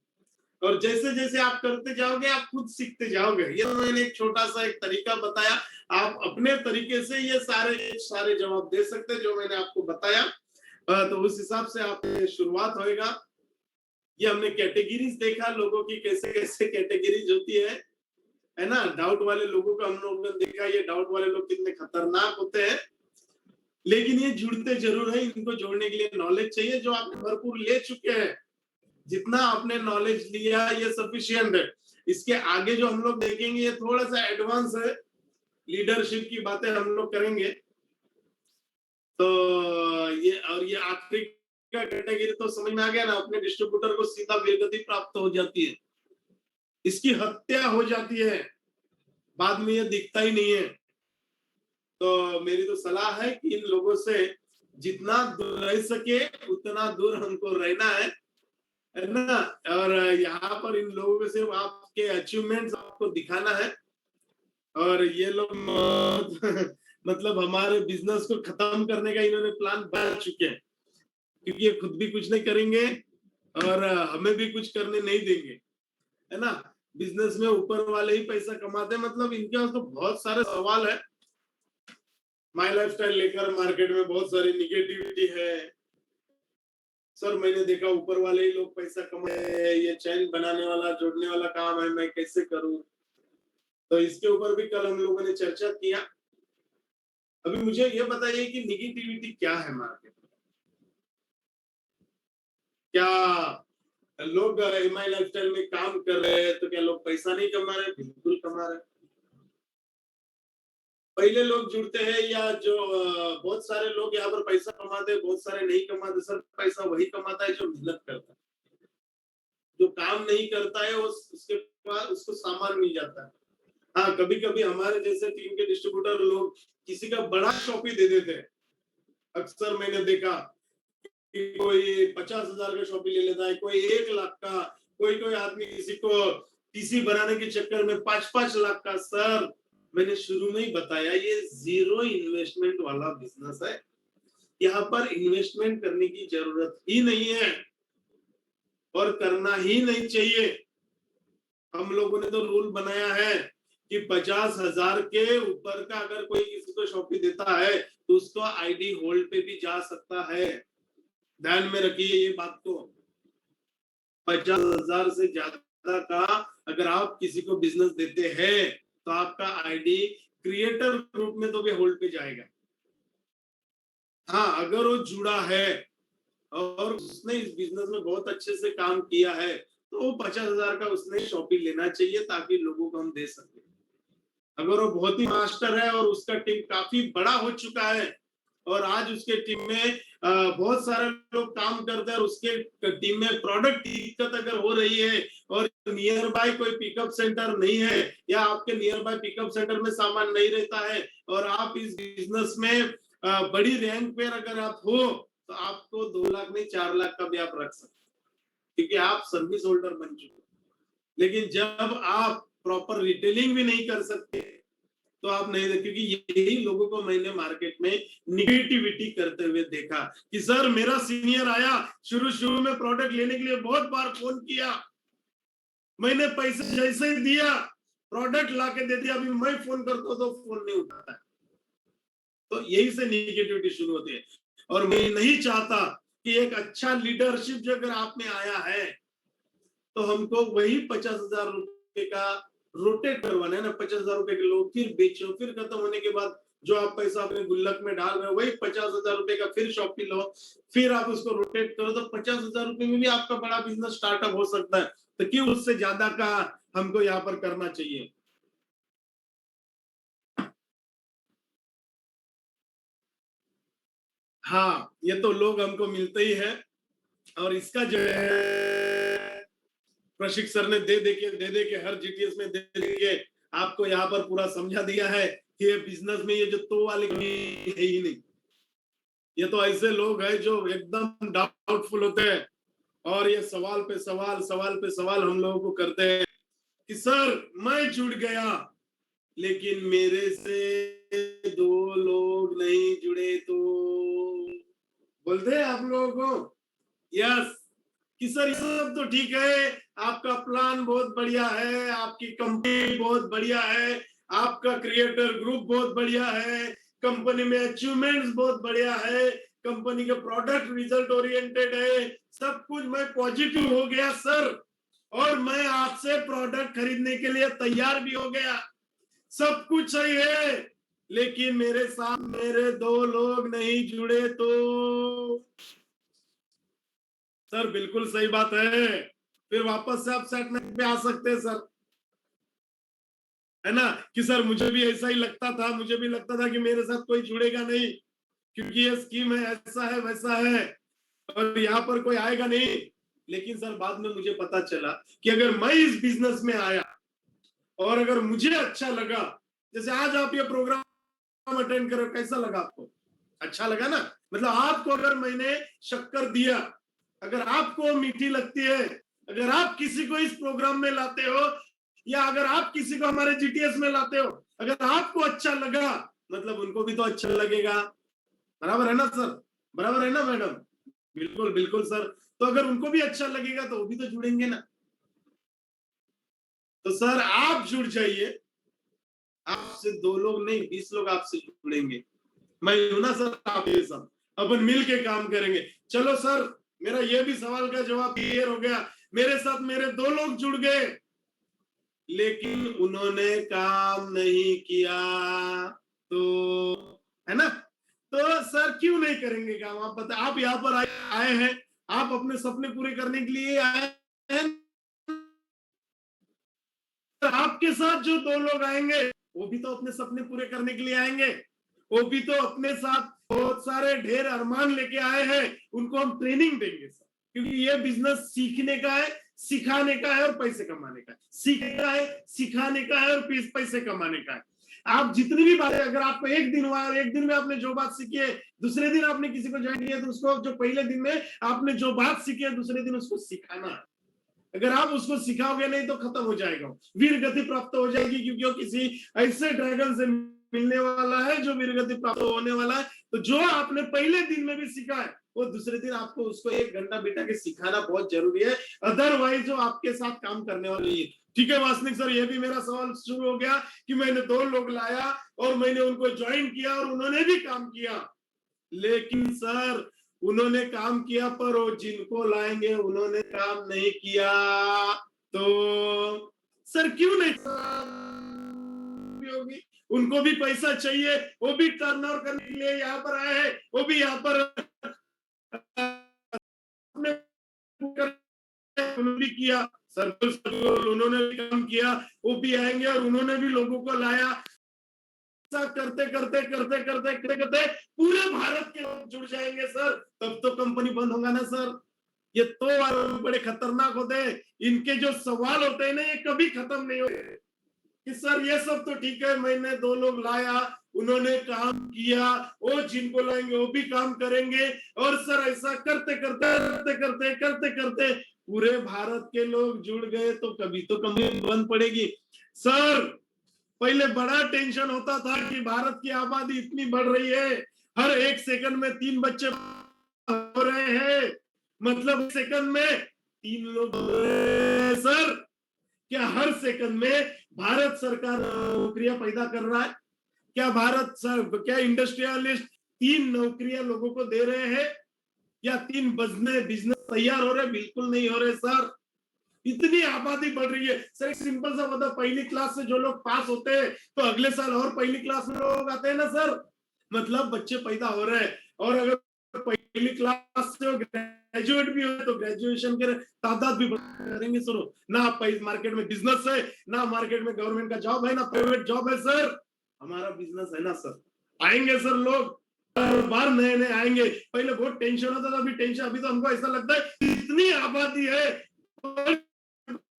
और जैसे जैसे आप करते जाओगे आप खुद सीखते जाओगे। ये तो मैंने एक छोटा सा एक तरीका बताया, आप अपने तरीके से ये सारे जवाब दे सकते हैं जो मैंने आपको बताया। तो उस हिसाब से आप शुरुआत होएगा। ये हमने कैटेगरीज देखा लोगों की, कैसे कैसे कैटेगरीज होती है ना। डाउट वाले लोगों का हम लोगों ने देखा, ये डाउट वाले लोग कितने खतरनाक होते हैं, लेकिन ये जुड़ते जरूर है। इनको जोड़ने के लिए नॉलेज चाहिए, जो आपने भरपूर ले चुके हैं। जितना आपने नॉलेज लिया ये सफिशिएंट है। इसके आगे जो हम लोग देखेंगे ये थोड़ा सा एडवांस है, लीडरशिप की बातें हम लोग करेंगे। तो ये आखिरी का कैटेगरी तो समझ में आ गया ना, अपने डिस्ट्रीब्यूटर को सीधा वीरगति प्राप्त हो जाती है, इसकी हत्या हो जाती है, बाद में ये दिखता ही नहीं है। तो मेरी तो सलाह है कि इन लोगों से जितना दूर रह सके उतना दूर हमको रहना है ना। और यहाँ पर इन लोगों से आपके अचीवमेंट्स आपको दिखाना है, और ये लोग मतलब हमारे बिजनेस को खत्म करने का इन्होंने प्लान बना चुके हैं, क्योंकि ये खुद भी कुछ नहीं करेंगे और हमें भी कुछ करने नहीं देंगे, है ना। बिजनेस में ऊपर वाले ही पैसा कमाते हैं, मतलब इनके पास तो बहुत सारे सवाल है। माई लाइफस्टाइल लेकर मार्केट में बहुत सारी निगेटिविटी है। सर मैंने देखा ऊपर वाले ही लोग पैसा कमाए, ये चैन बनाने वाला जोड़ने वाला काम है, मैं कैसे करूं। तो इसके ऊपर भी कल हम लोगों ने चर्चा किया। अभी मुझे ये बताइए कि निगेटिविटी क्या है मार्केट में। क्या लोग माई लाइफस्टाइल में काम कर रहे हैं तो क्या लोग पैसा नहीं कमा रहे? बिल्कुल कमा रहे। पहले लोग जुड़ते हैं, या जो बहुत सारे लोग यहाँ पर पैसा कमाते हैं, बहुत सारे नहीं कमाते। सर पैसा वही कमाता है जो मेहनत करता है, जो काम नहीं करता है उसके बाद उसको सामान मिल जाता है। हाँ, कभी कभी हमारे जैसे टीम के डिस्ट्रीब्यूटर लोग किसी का बड़ा शॉप ही दे देते हैं। अक्सर मैंने देखा कि कोई 50,000 का शॉपी ले लेता है, कोई 1 लाख का, कोई आदमी किसी को टीसी बनाने के चक्कर में 5-5 लाख का। सर मैंने शुरू में ही बताया ये जीरो इन्वेस्टमेंट वाला बिजनेस है, यहाँ पर इन्वेस्टमेंट करने की जरूरत ही नहीं है और करना ही नहीं चाहिए। हम लोगों ने तो रूल बनाया है कि 50,000 के ऊपर का अगर कोई किसी को शॉपी देता है तो उसको आईडी होल्ड पे भी जा सकता है। ध्यान में रखिए ये बात को। 50,000 से ज्यादा का अगर आप किसी को बिजनेस देते हैं तो आपका आईडी क्रिएटर ग्रुप में तो भी होल्ड पे जाएगा। हाँ, अगर वो जुड़ा है और उसने इस बिजनेस में बहुत अच्छे से काम किया है, तो वो 50,000 का उसने शॉपी लेना चाहिए ताकि लोगों को हम दे सके। अगर वो बहुत ही मास्टर है और उसका टीम काफी बड़ा हो चुका है और आज उसके टीम में बहुत सारे लोग काम करते हैं और उसके टीम में प्रोडक्ट की दिक्कत अगर हो रही है और नियर बाय कोई पिकअप सेंटर नहीं है या आपके नियर बाय पिकअप सेंटर में सामान नहीं रहता है और आप इस बिजनेस में बड़ी रैंक पे अगर आप हो तो आपको 2 लाख नहीं 4 लाख का भी आप रख सकते, क्योंकि आप सर्विस होल्डर बन चुके हो। लेकिन जब आप प्रॉपर रिटेलिंग भी नहीं कर सकते तो आप नहीं देख, क्योंकि यही लोगों को मैंने मार्केट में निगेटिविटी करते हुए देखा कि सर मेरा सीनियर आया, शुरू में प्रोडक्ट लेने के लिए बहुत बार फोन किया, मैंने पैसे जैसे ही दिया प्रोडक्ट लाके दे दिया, अभी मैं फोन करता हूं तो फोन नहीं उठाता है। तो यही से निगेटिविटी शुरू होती है और मैं नहीं चाहता कि एक अच्छा लीडरशिप जो अगर आप में आया है तो हमको वही 50,000 रुपए का रोटेट करवाना है ना, 50,000 रुपए के लो, फिर बेचो, फिर खत्म होने के बाद जो आप पैसा अपने गुल्लक में डाल रहे हो वही 50,000 रुपए का फिर शॉपी लो, फिर आप उसको रोटेट करो, तो 50,000 रुपए में भी आपका बड़ा बिजनेस स्टार्टअप हो सकता है। तो क्यों उससे ज्यादा का हमको यहाँ पर करना चाहिए। हाँ, ये तो लोग हमको मिलते ही है और इसका जो है प्रशिक्षक सर ने दे दे के हर जीटीएस में दे दे के आपको यहाँ पर पूरा समझा दिया है कि ये बिजनेस में ये जो तो वाली है ही नहीं। ये तो ऐसे लोग हैं जो एकदम डाउटफुल होते हैं और ये सवाल पे सवाल हम लोगों को करते हैं कि सर मैं जुड़ गया लेकिन मेरे से 2 लोग नहीं जुड़े तो बोलते हैं आप लोगों को। यस, कि सर ये सब तो ठीक है, आपका प्लान बहुत बढ़िया है, आपकी कंपनी बहुत बढ़िया है, आपका क्रिएटर ग्रुप बहुत बढ़िया है, कंपनी में अचीवमेंट्स बहुत बढ़िया है, कंपनी का प्रोडक्ट रिजल्ट ओरिएंटेड है, सब कुछ मैं पॉजिटिव हो गया सर और मैं आपसे प्रोडक्ट खरीदने के लिए तैयार भी हो गया, सब कुछ सही है, लेकिन मेरे साथ मेरे 2 लोग नहीं जुड़े तो। सर बिल्कुल सही बात है, फिर वापस से आप सेटमेंट पे आ सकते हैं सर, है ना, कि सर मुझे भी ऐसा ही लगता था, मुझे भी लगता था कि मेरे साथ कोई जुड़ेगा नहीं क्योंकि ये स्कीम है, ऐसा है वैसा है और यहाँ पर कोई आएगा नहीं। लेकिन सर बाद में मुझे पता चला कि अगर मैं इस बिजनेस में आया और अगर मुझे अच्छा लगा, जैसे आज आप ये प्रोग्राम अटेंड करो, कैसा लगा आपको? अच्छा लगा ना, मतलब आपको अगर मैंने शक्कर दिया, अगर आपको मीठी लगती है, अगर आप किसी को इस प्रोग्राम में लाते हो या अगर आप किसी को हमारे जीटीएस में लाते हो, अगर आपको अच्छा लगा मतलब उनको भी तो अच्छा लगेगा, बराबर है ना सर, बराबर है ना मैडम? बिल्कुल बिल्कुल सर, तो अगर उनको भी अच्छा लगेगा तो वो भी तो जुड़ेंगे ना। तो सर आप जुड़ जाइए, आपसे 2 लोग नहीं 20 लोग आपसे जुड़ेंगे, मैं हूं ना सर, आप ये सब अपन मिल के काम करेंगे। चलो सर, मेरा ये भी सवाल का जवाब क्लियर हो गया, मेरे साथ मेरे 2 लोग जुड़ गए लेकिन उन्होंने काम नहीं किया तो, है ना, तो सर क्यों नहीं करेंगे काम, आप बता, आप यहाँ पर आए हैं, आप अपने सपने पूरे करने के लिए आए हैं, आपके साथ जो 2 लोग आएंगे वो भी तो अपने सपने पूरे करने के लिए आएंगे, वो भी तो अपने साथ बहुत सारे ढेर अरमान लेके आए हैं, उनको हम ट्रेनिंग देंगे सर, क्योंकि ये बिजनेस सीखने का है, सिखाने का है और पैसे कमाने का है, सीखने का है, सिखाने का है और पैसे कमाने का है। आप जितनी भी बातें, अगर आपको एक दिन हुआ और एक दिन में आपने जो बात सीखी है, दूसरे दिन आपने किसी को ज्वाइन किया तो उसको जो पहले दिन में आपने जो बात सीखी है दूसरे दिन उसको सिखाना है। अगर आप उसको सिखाओगे नहीं तो खत्म हो जाएगा, वीर गति प्राप्त हो जाएगी, क्योंकि वो किसी ऐसे ड्रैगन से मिलने वाला है जो वीर गति प्राप्त होने वाला है। तो जो आपने पहले दिन में भी सीखा है वो दूसरे दिन आपको उसको 1 घंटा बिठा के सिखाना बहुत जरूरी है, अदरवाइज जो आपके साथ काम करने वाले नहीं है। ठीक है वासनिक सर, ये भी मेरा सवाल शुरू हो गया कि मैंने 2 लोग लाया और मैंने उनको ज्वाइन किया और उन्होंने भी काम किया, लेकिन सर उन्होंने काम किया पर वो जिनको लाएंगे उन्होंने काम नहीं किया तो सर क्यों नहीं होगी, उनको भी पैसा चाहिए, वो भी टर्न ओवर करने के लिए यहाँ पर आए हैं, वो भी यहाँ पर आपने उन्होंने भी किया, उन्होंने भी काम किया, वो भी आएंगे और उन्होंने भी लोगों को लाया। करते करते करते करते करते करते पूरे भारत के लोग जुड़ जाएंगे सर, तब तो कंपनी बंद होगा ना सर। ये तो बड़े खतरनाक होते हैं, इनके जो सवाल होते हैं ना ये कभी खत्म नहीं होते कि सर ये सब तो ठीक है, मैंने 2 लोग लाया, उन्होंने काम किया, वो जिनको लाएंगे वो भी काम करेंगे, और सर ऐसा करते करते करते करते करते करते पूरे भारत के लोग जुड़ गए तो कभी तो कंपनी बंद पड़ेगी सर। पहले बड़ा टेंशन होता था कि भारत की आबादी इतनी बढ़ रही है, हर 1 सेकंड में 3 बच्चे हो रहे हैं, मतलब सेकंड में 3 लोग सर। क्या हर सेकंड में भारत सरकार नौकरियां पैदा कर रहा है? क्या क्या इंडस्ट्रियलिस्ट 3 नौकरियां लोगों को दे रहे हैं, या 3 बिजनेस तैयार हो रहे? बिल्कुल नहीं हो रहे सर। इतनी आबादी बढ़ रही है सर। एक सिंपल सा मतलब पहली क्लास से जो लोग पास होते हैं तो अगले साल और पहली क्लास में लोग आते हैं ना सर, मतलब बच्चे पैदा हो रहे हैं। और अगर पहली क्लास से ग्रेजुएट भी हो तो ग्रेजुएशन के तादाद भी करेंगे सर। ना मार्केट में बिजनेस है, ना मार्केट में गवर्नमेंट का जॉब है, ना प्राइवेट जॉब है सर। हमारा बिजनेस है ना सर। आएंगे सर लोग, बार नए नए आएंगे। पहले बहुत टेंशन होता था, अभी टेंशन, अभी तो हमको ऐसा लगता है इतनी आबादी है,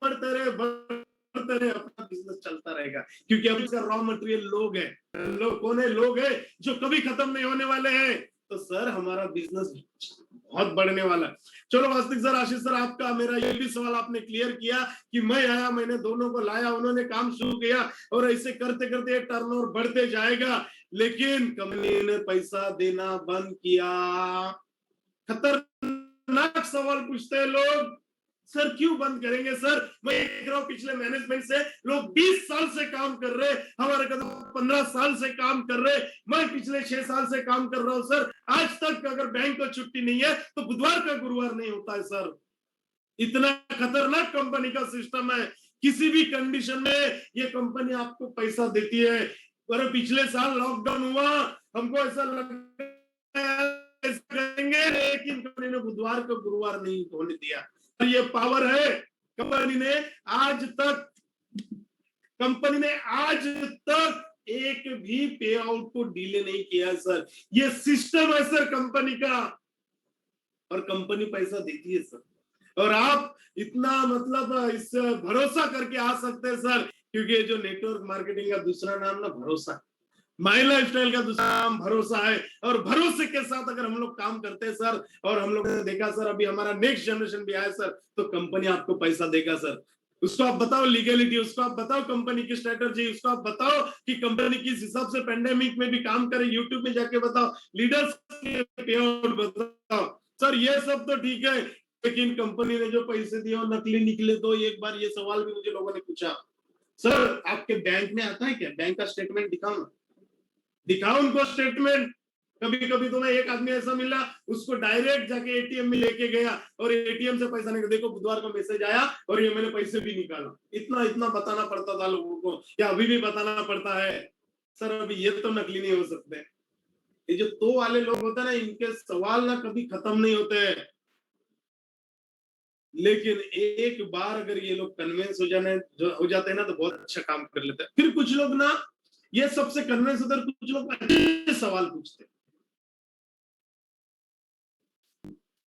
बढ़ते रहे अपना बिजनेस चलता रहेगा, क्योंकि अभी इसका रॉ मटेरियल लोग है। लोग कौन है? लोग है जो कभी खत्म नहीं होने वाले हैं। तो सर हमारा बिजनेस बहुत बढ़ने वाला है। चलो वास्तविक सर, आशीष सर, आपका मेरा ये भी सवाल आपने क्लियर किया कि मैं आया, मैंने दोनों को लाया, उन्होंने काम शुरू किया, और ऐसे करते करते टर्नओवर बढ़ते जाएगा। लेकिन कंपनी ने पैसा देना बंद किया। खतरनाक सवाल पूछते हैं लोग, सर क्यों बंद करेंगे सर? मैं देख रहा हूं पिछले मैनेजमेंट से लोग 20 साल से काम कर रहे, हमारे कदम 15 साल से काम कर रहे, मैं पिछले 6 साल से काम कर रहा हूं सर। आज तक अगर बैंक को छुट्टी नहीं है तो बुधवार का गुरुवार नहीं होता है सर। इतना खतरनाक कंपनी का सिस्टम है। किसी भी कंडीशन में ये कंपनी आपको पैसा देती है। और पिछले साल लॉकडाउन हुआ, हमको ऐसा लगा करेंगे, लेकिन कंपनी ने बुधवार को गुरुवार नहीं होने दिया। ये पावर है कंपनी ने। आज तक एक भी पे आउट को डिले नहीं किया सर। ये सिस्टम है सर कंपनी का, और कंपनी पैसा देती है सर। और आप इतना मतलब इस भरोसा करके आ सकते हैं सर, क्योंकि जो नेटवर्क मार्केटिंग का दूसरा नाम ना भरोसा है, माई लाइफस्टाइल का दूसरा नाम भरोसा है। और भरोसे के साथ अगर हम लोग काम करते हैं सर, और हम लोग ने देखा सर, अभी हमारा नेक्स्ट जनरेशन भी आया सर, तो कंपनी आपको पैसा देगा सर। उसको आप बताओ लीगलिटी, उसको आप बताओ कंपनी की स्ट्रेटजी, उसको आप बताओ कि कंपनी किस हिसाब से पेंडेमिक में भी काम करे, यूट्यूब में जाके बताओ, लीडर्स के पे आउट बताओ सर। ये सब तो ठीक है, लेकिन कंपनी ने जो पैसे दिए वो नकली निकले। तो एक बार ये सवाल भी मुझे लोगों ने पूछा, सर आपके बैंक में आता है क्या? बैंक का स्टेटमेंट दिखाओ ना। दिखाओ उनको स्टेटमेंट। कभी कभी तो मैं एक आदमी ऐसा मिला, उसको डायरेक्ट जाके एटीएम में लेके गया, और एटीएम से पैसा निकाल, देखो बुधवार को मैसेज आया और ये मैंने पैसे भी निकाला। इतना इतना बताना पड़ता था लोगों को, या अभी भी बताना पड़ता है सर? अभी ये तो नकली नहीं हो सकते। ये जो तो वाले लोग होते हैं ना, इनके सवाल ना कभी खत्म नहीं होते हैं। लेकिन एक बार अगर ये लोग कन्विंस हो जाते हैं ना, तो बहुत अच्छा काम कर लेते हैं। फिर कुछ लोग ना ये सबसे कन्विंस होते हैं, कुछ लोग अच्छे सवाल पूछते हैं,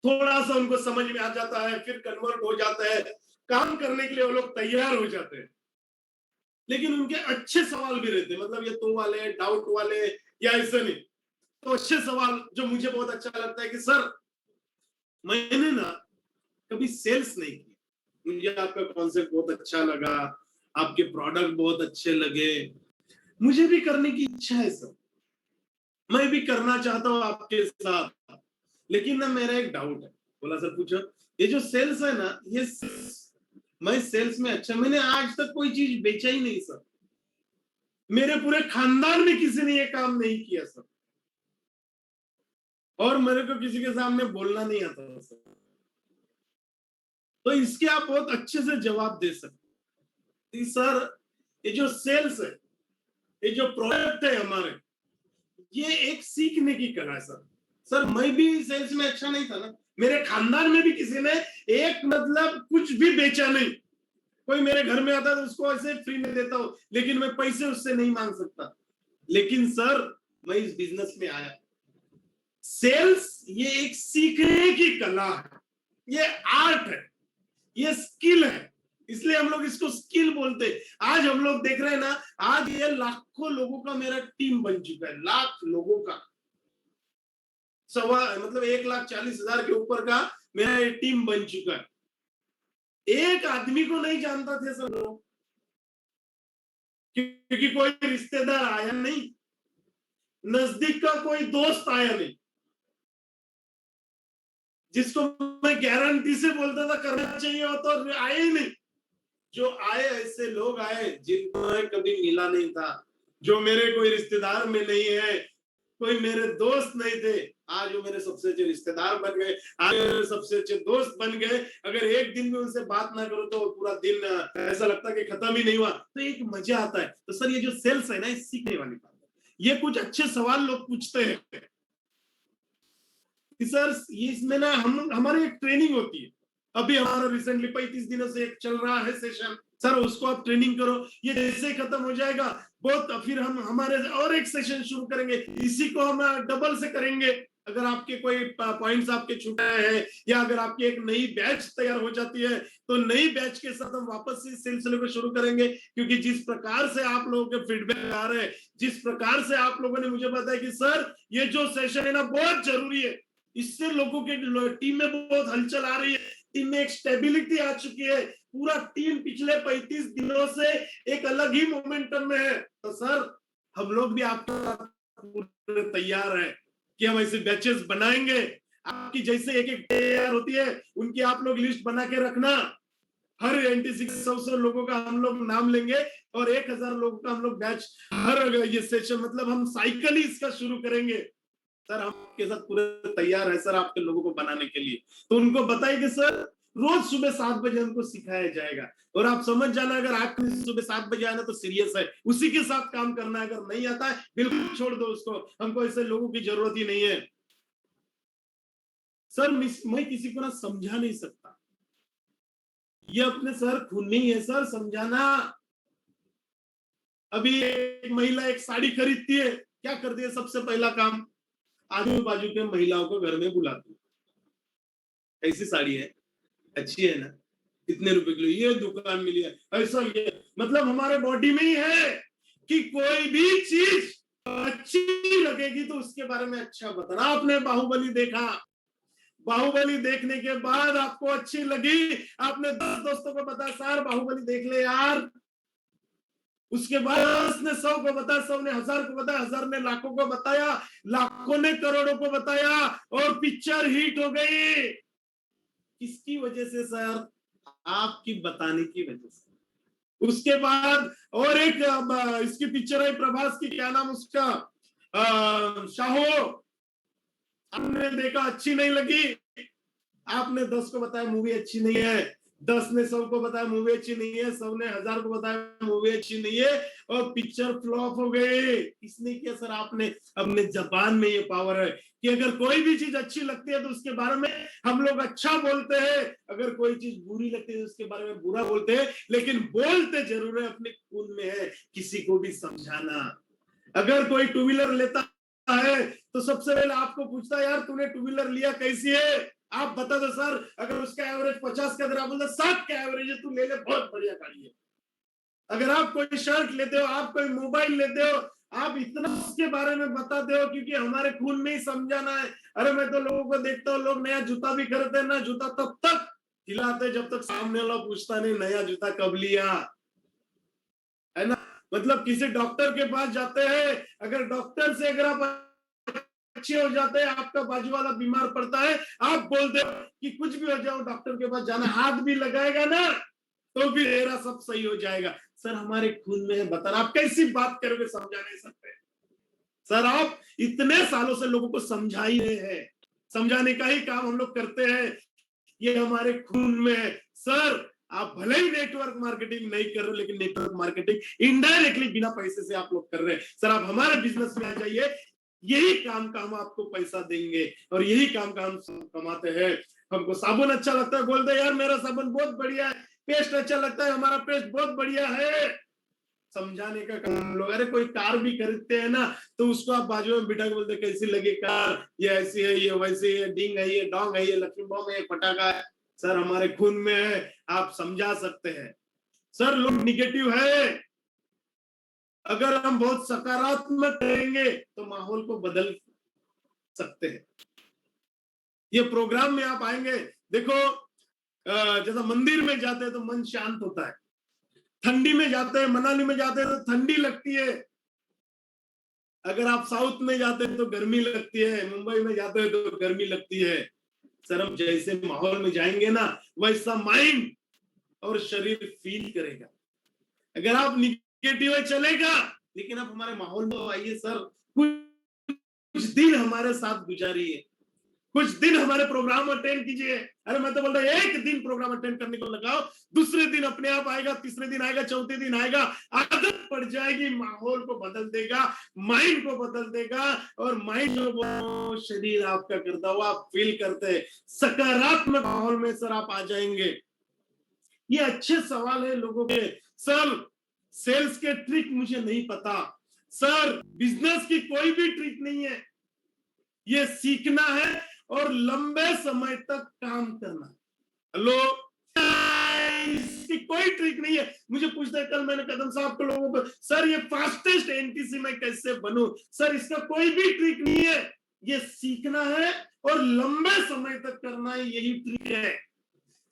थोड़ा सा उनको समझ में आ जाता है, फिर कन्वर्ट हो जाता है, काम करने के लिए वो लोग तैयार हो जाते हैं। लेकिन उनके अच्छे सवाल भी रहते हैं, मतलब ये तो वाले डाउट वाले या ऐसे नहीं। तो अच्छे सवाल जो मुझे बहुत अच्छा लगता है कि सर मैंने ना कभी सेल्स नहीं की, मुझे आपका कॉन्सेप्ट बहुत अच्छा लगा, आपके प्रोडक्ट बहुत अच्छे लगे, मुझे भी करने की इच्छा है सर, मैं भी करना चाहता हूं आपके साथ। लेकिन ना मेरा एक डाउट है। बोला सर पूछो। ये जो सेल्स है ना, ये मैं सेल्स में अच्छा, मैंने आज तक कोई चीज बेचा ही नहीं सर। मेरे पूरे खानदान में किसी ने ये काम नहीं किया सर, और मेरे को किसी के सामने बोलना नहीं आता सर। तो इसके आप बहुत अच्छे से जवाब दे सकते सर। ये जो सेल्स है, ये जो प्रोडक्ट है हमारे, ये एक सीखने की कला है सर। सर मैं भी सेल्स में अच्छा नहीं था ना, मेरे खानदान में भी किसी ने एक मतलब कुछ भी बेचा नहीं। कोई मेरे घर में आता है तो उसको ऐसे फ्री में देता हूं, लेकिन मैं पैसे उससे नहीं मांग सकता। लेकिन सर मैं इस बिजनेस में आया, सेल्स ये एक सीखने की कला है, ये आर्ट है, ये स्किल है, इसलिए हम लोग इसको स्किल बोलते हैं। आज हम लोग देख रहे हैं ना, आज ये लाखों लोगों का मेरा टीम बन चुका है, लाख लोगों का, सवा मतलब 1,40,000 के ऊपर का मेरा ये टीम बन चुका है। एक आदमी को नहीं जानता थे सब लोग, क्योंकि कोई रिश्तेदार आया नहीं, नजदीक का कोई दोस्त आया नहीं, जिसको मैं गारंटी से बोलता था करना चाहिए वो तो आए ही नहीं। जो आए ऐसे लोग आए जिनको मैं कभी मिला नहीं था, जो मेरे कोई रिश्तेदार में नहीं है, कोई मेरे दोस्त नहीं थे, आज वो मेरे सबसे अच्छे रिश्तेदार बन गए, आज मेरे सबसे अच्छे दोस्त बन गए। अगर एक दिन में उनसे बात ना करो तो पूरा दिन ऐसा लगता है कि खत्म ही नहीं हुआ। तो एक मजा आता है। तो सर ये जो सेल्स है ना, ये सीखने वाली बात है। ये कुछ अच्छे सवाल लोग पूछते हैं कि सर इसमें ना हम हमारी एक ट्रेनिंग होती है। अभी हमारा रिसेंटली 35 दिनों से एक चल रहा है सेशन, सर उसको आप ट्रेनिंग करो, ये जैसे खत्म हो जाएगा बहुत, फिर हम हमारे और एक सेशन शुरू करेंगे, इसी को हम डबल से करेंगे। अगर आपके कोई पॉइंट्स आपके छूटे हैं या अगर आपकी एक नई बैच तैयार हो जाती है तो नई बैच के साथ हम वापस इस सिलसिले को शुरू करेंगे। क्योंकि जिस प्रकार से आप लोगों के फीडबैक आ रहे हैं, जिस प्रकार से आप लोगों ने मुझे बताया कि सर ये जो सेशन है ना बहुत जरूरी है, इससे लोगों के टीम में बहुत हलचल आ रही है, टीम में एक स्टेबिलिटी आ चुकी है, पूरा टीम पिछले 35 दिनों से एक अलग ही मोमेंटम में है। तो सर हम लोग भी आपको तैयार है कि हम ऐसे बैचेस बनाएंगे। आपकी जैसे एक एक तैयार होती है उनकी आप लोग लिस्ट बना के रखना। हर 9600 लोगों का हम लोग नाम लेंगे और 1000 लोगों का हम लोग बैच, हर ये सेशन मतलब हम साइकिल ही इसका शुरू करेंगे। सर हम आपके साथ पूरे तैयार है सर आपके लोगों को बनाने के लिए। तो उनको बताइए कि सर रोज सुबह 7 बजे उनको सिखाया जाएगा और आप समझ जाना अगर आपको सुबह 7 बजे आना तो सीरियस है, उसी के साथ काम करना है। अगर नहीं आता है बिल्कुल छोड़ दो उसको, हमको ऐसे लोगों की जरूरत ही नहीं है। सर मैं किसी को ना समझा नहीं सकता, ये अपने सर खून में ही है सर समझाना। अभी एक महिला एक साड़ी खरीदती है, क्या करती है सबसे पहला काम, आजू बाजू के महिलाओं को घर में बुलाती है, ऐसी साड़ी है, अच्छी है ना, इतने रुपए किलो, ये दुकान मिली है, ऐसा ये मतलब हमारे बॉडी में ही है कि कोई भी चीज अच्छी लगेगी तो उसके बारे में अच्छा बताना। आपने बाहुबली देखा, बाहुबली देखने के बाद आपको अच्छी लगी, आपने 10 दोस्तों को बताया सर बाहुबली देख ले यार, उसके बाद 10 ने 100 को बताया, 100 ने 1000 को बताया, 1000 ने लाखों को बताया, लाखों ने करोड़ों को बताया और पिक्चर हिट हो गई। किसकी वजह से सर? आपकी बताने की वजह से। उसके बाद और एक इसकी पिक्चर है प्रभास की, क्या नाम उसका, शाहो, आपने देखा अच्छी नहीं लगी, आपने 10 को बताया मूवी अच्छी नहीं है, 10 ने 100 को बताया मूवी अच्छी नहीं है, 100 ने 1000 को बताया मूवी अच्छी नहीं है और पिक्चर फ्लॉप हो गई। इसने किया सर, आपने अपने जबान में ये पावर है कि अगर कोई भी चीज अच्छी लगती है तो उसके बारे में हम लोग अच्छा बोलते हैं, अगर कोई चीज बुरी लगती है तो उसके बारे में बुरा बोलते हैं, लेकिन बोलते जरूर है, अपने खून में है किसी को भी समझाना। अगर कोई टू व्हीलर लेता है तो सबसे पहले आपको पूछता है यार तूने टू व्हीलर लिया कैसी है, आप बता दो सर, अगर उसका एवरेज 50 का आप बोलते 60 का एवरेज है, तू ले ले बहुत बढ़िया गाड़ी है। अगर आप कोई शर्ट लेते हो, आप कोई मोबाइल लेते हो, आप इतना उसके बारे में बताते हो क्योंकि हमारे खून में ही समझाना है। अरे मैं तो लोगों को देखता हूँ, लोग नया जूता भी खरीदते हैं ना, जूता तब तक खिलाते जब तक सामने वाला पूछता नहीं नया जूता कब लिया, है ना। मतलब किसी डॉक्टर के पास जाते हैं, अगर डॉक्टर से अगर आप अच्छे हो जाते हैं, आपका बाजू वाला बीमार पड़ता है, आप बोलते हो कि कुछ भी हो जाओ डॉक्टर के पास जाना, हाथ भी लगाएगा ना तो भी मेरा सब सही हो जाएगा। सर हमारे खून में है बताना, आप कैसी बात करोगे, समझा नहीं सकते सर। आप इतने सालों से लोगों को समझा ही रहे हैं, समझाने का ही काम हम लोग करते हैं, ये हमारे खून में है सर। आप भले ही नेटवर्क मार्केटिंग नहीं कर रहे, लेकिन नेटवर्क मार्केटिंग इनडायरेक्टली बिना पैसे से आप लोग कर रहे हैं। सर आप हमारे बिजनेस में आ जाइए, यही काम का हम आपको पैसा देंगे और यही काम का हम कमाते हैं। हमको साबुन अच्छा लगता है, बोलते यार मेरा साबुन बहुत बढ़िया है, पेस्ट अच्छा लगता है, हमारा पेस्ट बहुत बढ़िया है। समझाने का काम हम लोग। अरे कोई कार भी खरीदते हैं ना, तो उसको आप बाजू में बिठा के बोलते कैसी लगी कार, ये ऐसी है, ये वैसी है, डिंग है, ये डोंग है, ये लक्ष्मी बम है, ये पटाखा है। सर हमारे खून में है, आप समझा सकते हैं। सर लोग निगेटिव है, अगर हम बहुत सकारात्मक रहेंगे तो माहौल को बदल सकते हैं। ये प्रोग्राम में आप आएंगे, देखो जैसा मंदिर में जाते हैं तो मन शांत होता है, ठंडी में जाते हैं, मनाली में जाते हैं तो ठंडी लगती है, अगर आप साउथ में जाते हैं तो गर्मी लगती है, मुंबई में जाते हैं तो गर्मी लगती है। सर हम जैसे माहौल में जाएंगे ना, वैसा माइंड और शरीर फील करेगा। अगर आप निगेटिव है चलेगा, लेकिन आप हमारे माहौल में आइए सर, कुछ दिन हमारे साथ गुजारिए, कुछ दिन हमारे प्रोग्राम अटेंड कीजिए। अरे मैं तो बोल रहा एक दिन प्रोग्राम अटेंड करने को लगाओ, दूसरे दिन अपने आप आएगा, तीसरे दिन आएगा, चौथे दिन आएगा, आदत पड़ जाएगी, माहौल को बदल देगा, माइंड को बदल देगा। और माइंड जो शरीर आपका करता हुआ आप फील करते हैं, सकारात्मक माहौल में सर आप आ जाएंगे। ये अच्छे सवाल है लोगों के। सर सेल्स के ट्रिक मुझे नहीं पता, सर बिजनेस की कोई भी ट्रिक नहीं है, ये सीखना है और लंबे समय तक काम करना। हेलो, इसकी कोई ट्रिक नहीं है। मुझे पूछते कल मैंने कदम साहब को लोगों को, सर ये फास्टेस्ट एनटीसी में कैसे बनूं, सर इसका कोई भी ट्रिक नहीं है, ये सीखना है और लंबे समय तक करना है, यही ट्रिक है।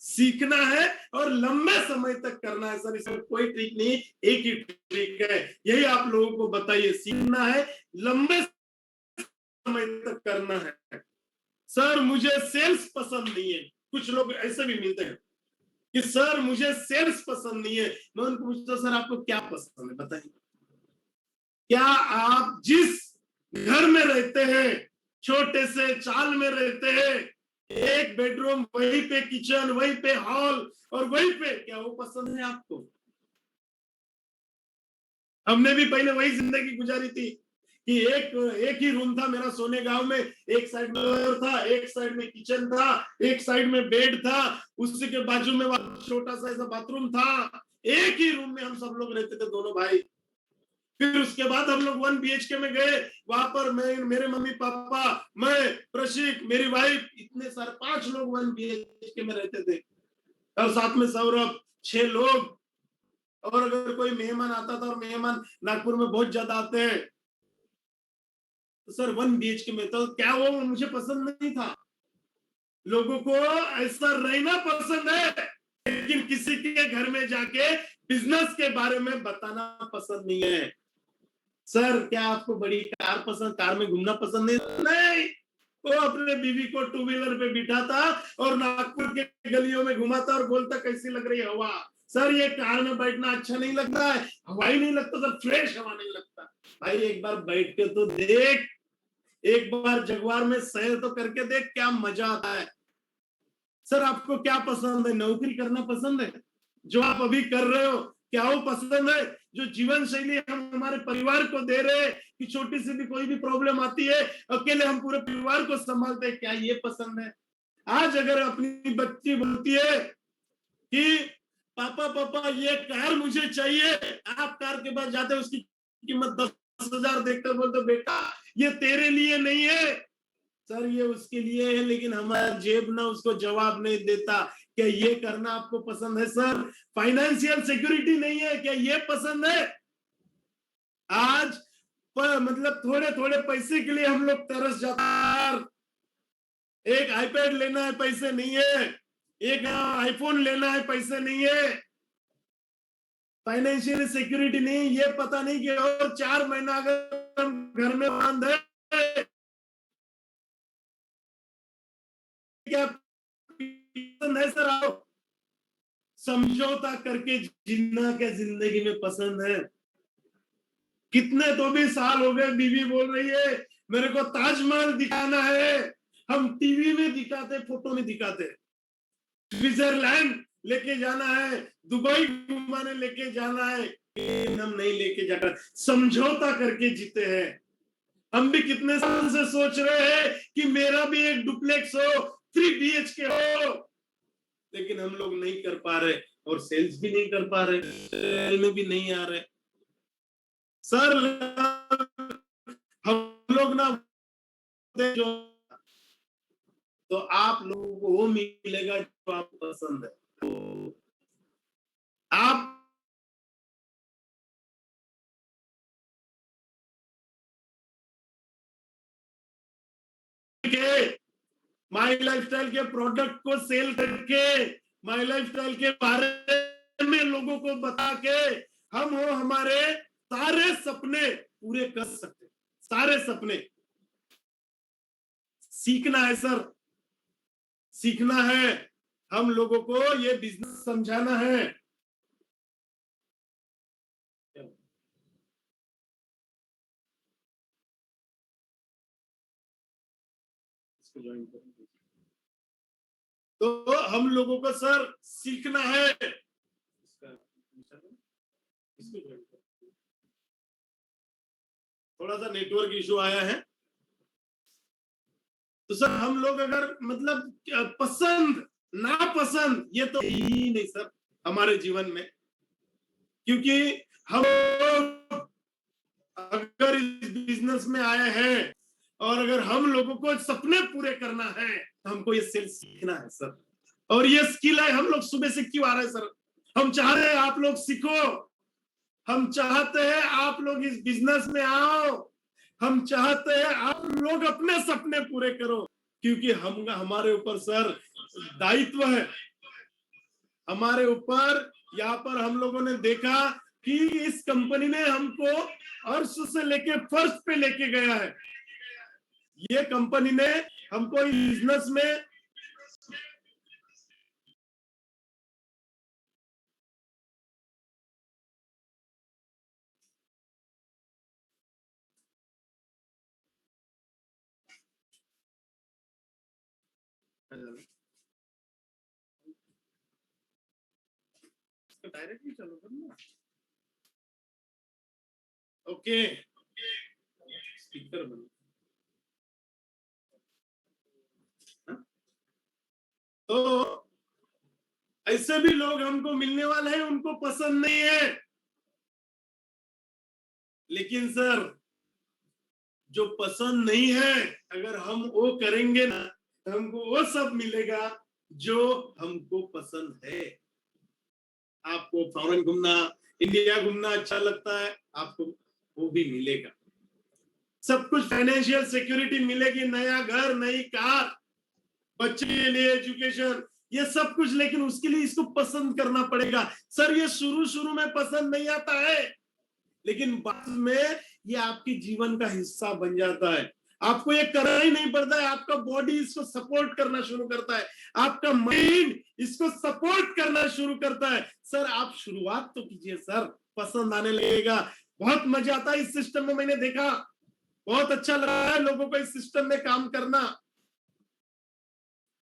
सीखना है और लंबे समय तक करना है सर, इसमें कोई ट्रिक नहीं, एक ही ट्रिक है, यही आप लोगों को बताइए। सीखना है, लंबे समय तक करना है। सर मुझे सेल्स पसंद नहीं है, कुछ लोग ऐसे भी मिलते हैं कि सर मुझे सेल्स पसंद नहीं है। मैं उनको पूछता सर आपको क्या पसंद है बताइए। क्या आप जिस घर में रहते हैं, छोटे से चाल में रहते हैं, एक बेडरूम, वहीं पे किचन, वहीं पे हॉल और वहीं पे, क्या वो पसंद है आपको? हमने भी पहले वही जिंदगी गुजारी थी कि एक ही रूम था मेरा सोने गांव में, एक साइड में था, एक साइड में किचन था, एक साइड में बेड था, उसी के बाजू में छोटा सा ऐसा बाथरूम था, एक ही रूम में हम सब लोग रहते थे, दोनों भाई। फिर उसके बाद हम लोग 1 BHK में गए, वहां पर मैं, मेरे मम्मी पापा, मैं, प्रशिक, मेरी वाइफ, इतने सारे 5 लोग 1 BHK में रहते थे, और साथ में सौरभ, 6 लोग। और अगर कोई मेहमान आता था, और मेहमान नागपुर में बहुत ज्यादा आते हैं, तो सर 1 BHK में, तो क्या वो मुझे पसंद नहीं था? लोगों को ऐसा रहना पसंद है, लेकिन किसी के घर में जाके बिजनेस के बारे में बताना पसंद नहीं है। सर क्या आपको बड़ी कार पसंद, कार में घूमना पसंद नहीं? वो अपने बीवी को 2 व्हीलर पे बिठाता और नागपुर के गलियों में घुमाता और बोलता कैसी लग रही है हवा। सर ये कार में बैठना अच्छा नहीं लगता है, हवा ही नहीं लगता सर, फ्रेश हवा नहीं लगता। भाई एक बार बैठ के तो देख, एक बार जगवार में सैर तो करके देख, क्या मजा आता है। सर आपको क्या पसंद है? नौकरी करना पसंद है जो आप अभी कर रहे हो? क्या वो पसंद है? जो जीवन शैली हम हमारे परिवार को दे रहे हैं कि छोटी सी भी कोई भी प्रॉब्लम आती है, अकेले हम पूरे परिवार को संभालते हैं, क्या ये पसंद है? आज अगर अपनी बच्ची बोलती है कि पापा पापा ये कार मुझे चाहिए, आप कार के पास जाते, उसकी कीमत 10,000 देखकर बोलते बेटा ये तेरे लिए नहीं है, सर ये उसके लिए है, लेकिन हमारा जेब ना उसको जवाब नहीं देता। क्या ये करना आपको पसंद है? सर फाइनेंशियल सिक्योरिटी नहीं है, क्या ये पसंद है? आज पर मतलब थोड़े थोड़े पैसे के लिए हम लोग तरस जाते हैं। एक आईपैड लेना है, पैसे नहीं है, एक आईफोन लेना है, पैसे नहीं है, फाइनेंशियल सिक्योरिटी नहीं, ये पता नहीं कि और 4 महीना अगर हम घर में बंद है, क्या पसंद है? सर आओ समझौता करके जीना क्या जिंदगी में पसंद है? कितने तो भी साल हो गए, बीवी बोल रही है मेरे को ताजमहल दिखाना है, हम टीवी में दिखाते, फोटो में दिखाते, स्विट्जरलैंड लेके जाना है, दुबई घुमाने लेके जाना है, हम नहीं लेके जाकर, समझौता करके जीते हैं। हम भी कितने साल से सोच रहे हैं कि मेरा भी एक डुप्लेक्स हो, 3 BHK हो, लेकिन हम लोग नहीं कर पा रहे और सेल्स भी नहीं कर पा रहे, सेल में भी नहीं आ रहे। सर हम लोग ना जो, तो आप लोगों को वो मिलेगा जो आपको पसंद है। तो आप के माई लाइफस्टाइल के प्रोडक्ट को सेल करके माई लाइफस्टाइल के बारे में लोगों को बता के हम वो हमारे सारे सपने पूरे कर सकते, सारे सपने। सीखना है सर, सीखना है, हम लोगों को ये बिजनेस समझाना है। तो हम लोगों को सर सीखना है। थोड़ा सा नेटवर्क इशू आया है, तो सर हम लोग अगर मतलब पसंद नापसंद ये तो ही नहीं सर हमारे जीवन में, क्योंकि हम अगर इस बिजनेस में आए हैं और अगर हम लोगों को सपने पूरे करना है तो हमको ये सेल्स सीखना है सर। और ये स्किल है, हम लोग सुबह से क्यों आ रहे हैं सर? हम चाह रहे हैं आप लोग सीखो, हम चाहते हैं आप लोग इस बिजनेस में आओ, हम चाहते हैं आप लोग अपने सपने पूरे करो, क्योंकि हम हमारे ऊपर सर दायित्व है। हमारे ऊपर यहाँ पर हम लोगों ने देखा कि इस कंपनी ने हमको अर्श से लेके फर्श पे लेके गया है। ये कंपनी ने हमको इस बिजनेस में डायरेक्टली चलो करना। ओके, स्पीकर बंद। तो ऐसे भी लोग हमको मिलने वाले हैं, उनको पसंद नहीं है, लेकिन सर जो पसंद नहीं है अगर हम वो करेंगे ना तो हमको वो सब मिलेगा जो हमको पसंद है। आपको फॉरेन घूमना, इंडिया घूमना अच्छा लगता है, आपको वो भी मिलेगा। सब कुछ फाइनेंशियल सिक्योरिटी मिलेगी, नया घर, नई कार, बच्चे के लिए एजुकेशन, ये सब कुछ, लेकिन उसके लिए इसको पसंद करना पड़ेगा। सर ये शुरू शुरू में पसंद नहीं आता है, लेकिन बाद में ये आपके जीवन का हिस्सा बन जाता है। आपको ये करना ही नहीं पड़ता है, आपका बॉडी इसको सपोर्ट करना शुरू करता है, आपका माइंड इसको सपोर्ट करना शुरू करता है। सर आप शुरुआत तो कीजिए सर, पसंद आने लगेगा, बहुत मजा आता है इस सिस्टम में। मैंने देखा बहुत अच्छा लगा है लोगों को इस सिस्टम में काम करना।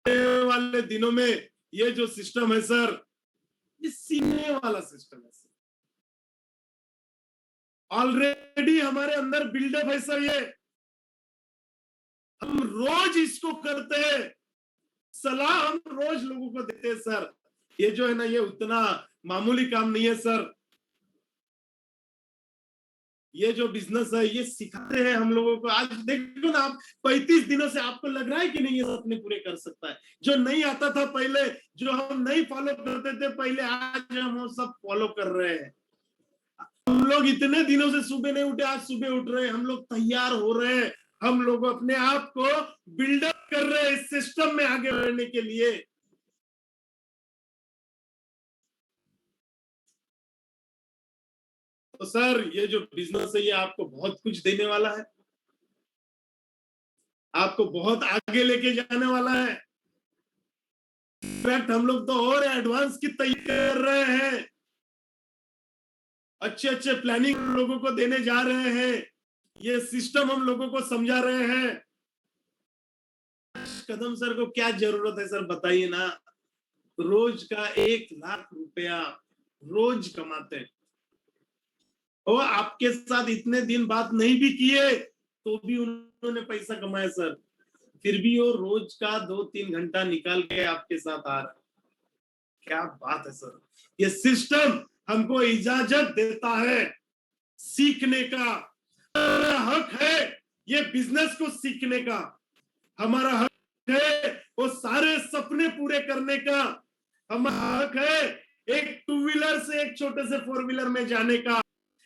वाले दिनों में ये जो सिस्टम है सर, ये सीखने वाला सिस्टम है सर, ऑलरेडी हमारे अंदर बिल्डअप है सर। ये हम रोज इसको करते हैं, सलाह हम रोज लोगों को देते हैं सर। ये जो है ना, ये उतना मामूली काम नहीं है सर। ये जो बिजनेस है ये सिखाते हैं हम लोगों को। आज देखो ना आप, 35 दिनों से आपको लग रहा है कि नहीं ये सपने पूरे कर सकता है? जो नहीं आता था पहले, जो हम नहीं फॉलो करते थे पहले, आज हम वो सब फॉलो कर रहे हैं। हम लोग इतने दिनों से सुबह नहीं उठे, आज सुबह उठ रहे हैं, हम लोग तैयार हो रहे हैं, हम लोग अपने आप को बिल्डअप कर रहे हैं इस सिस्टम में आगे बढ़ने के लिए। तो सर ये जो बिजनेस है ये आपको बहुत कुछ देने वाला है, आपको बहुत आगे लेके जाने वाला है। इनफैक्ट हम लोग तो और एडवांस की तैयारी कर रहे हैं, अच्छे अच्छे प्लानिंग लोगों को देने जा रहे हैं, ये सिस्टम हम लोगों को समझा रहे हैं। कदम सर को क्या जरूरत है सर बताइए ना? रोज का 1 लाख रुपया रोज कमाते हैं, और आपके साथ इतने दिन बात नहीं भी किए तो भी उन्होंने पैसा कमाया सर, फिर भी वो रोज का 2-3 घंटा निकाल के आपके साथ आ रहा है। क्या बात है सर, ये सिस्टम हमको इजाजत देता है सीखने का, हमारा हक है ये बिजनेस को सीखने का, हमारा हक है वो सारे सपने पूरे करने का, हमारा हक है एक 2 व्हीलर से एक छोटे से 4 व्हीलर में जाने का,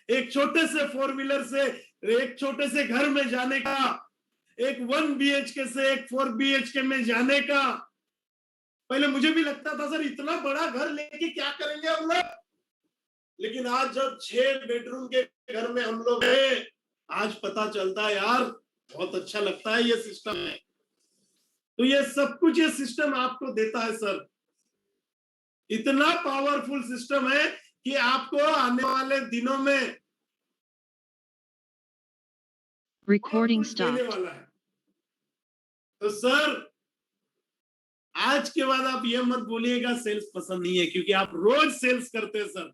एक छोटे से 4 व्हीलर से एक छोटे से घर में जाने का, एक 1 BHK से एक 4 BHK में जाने का। पहले मुझे भी लगता था सर इतना बड़ा घर लेके क्या करेंगे हम लोग, लेकिन आज जब 6 बेडरूम के घर में हम लोग हैं, आज पता चलता है यार बहुत अच्छा लगता है ये सिस्टम है। तो ये सब कुछ ये सिस्टम आपको देता है सर, इतना पावरफुल सिस्टम है कि आपको आने वाले दिनों में Recording कुछ देने stopped. वाला है। तो सर आज के बाद आप ये मत बोलिएगा सेल्स पसंद नहीं है, क्योंकि आप रोज सेल्स करते हैं सर।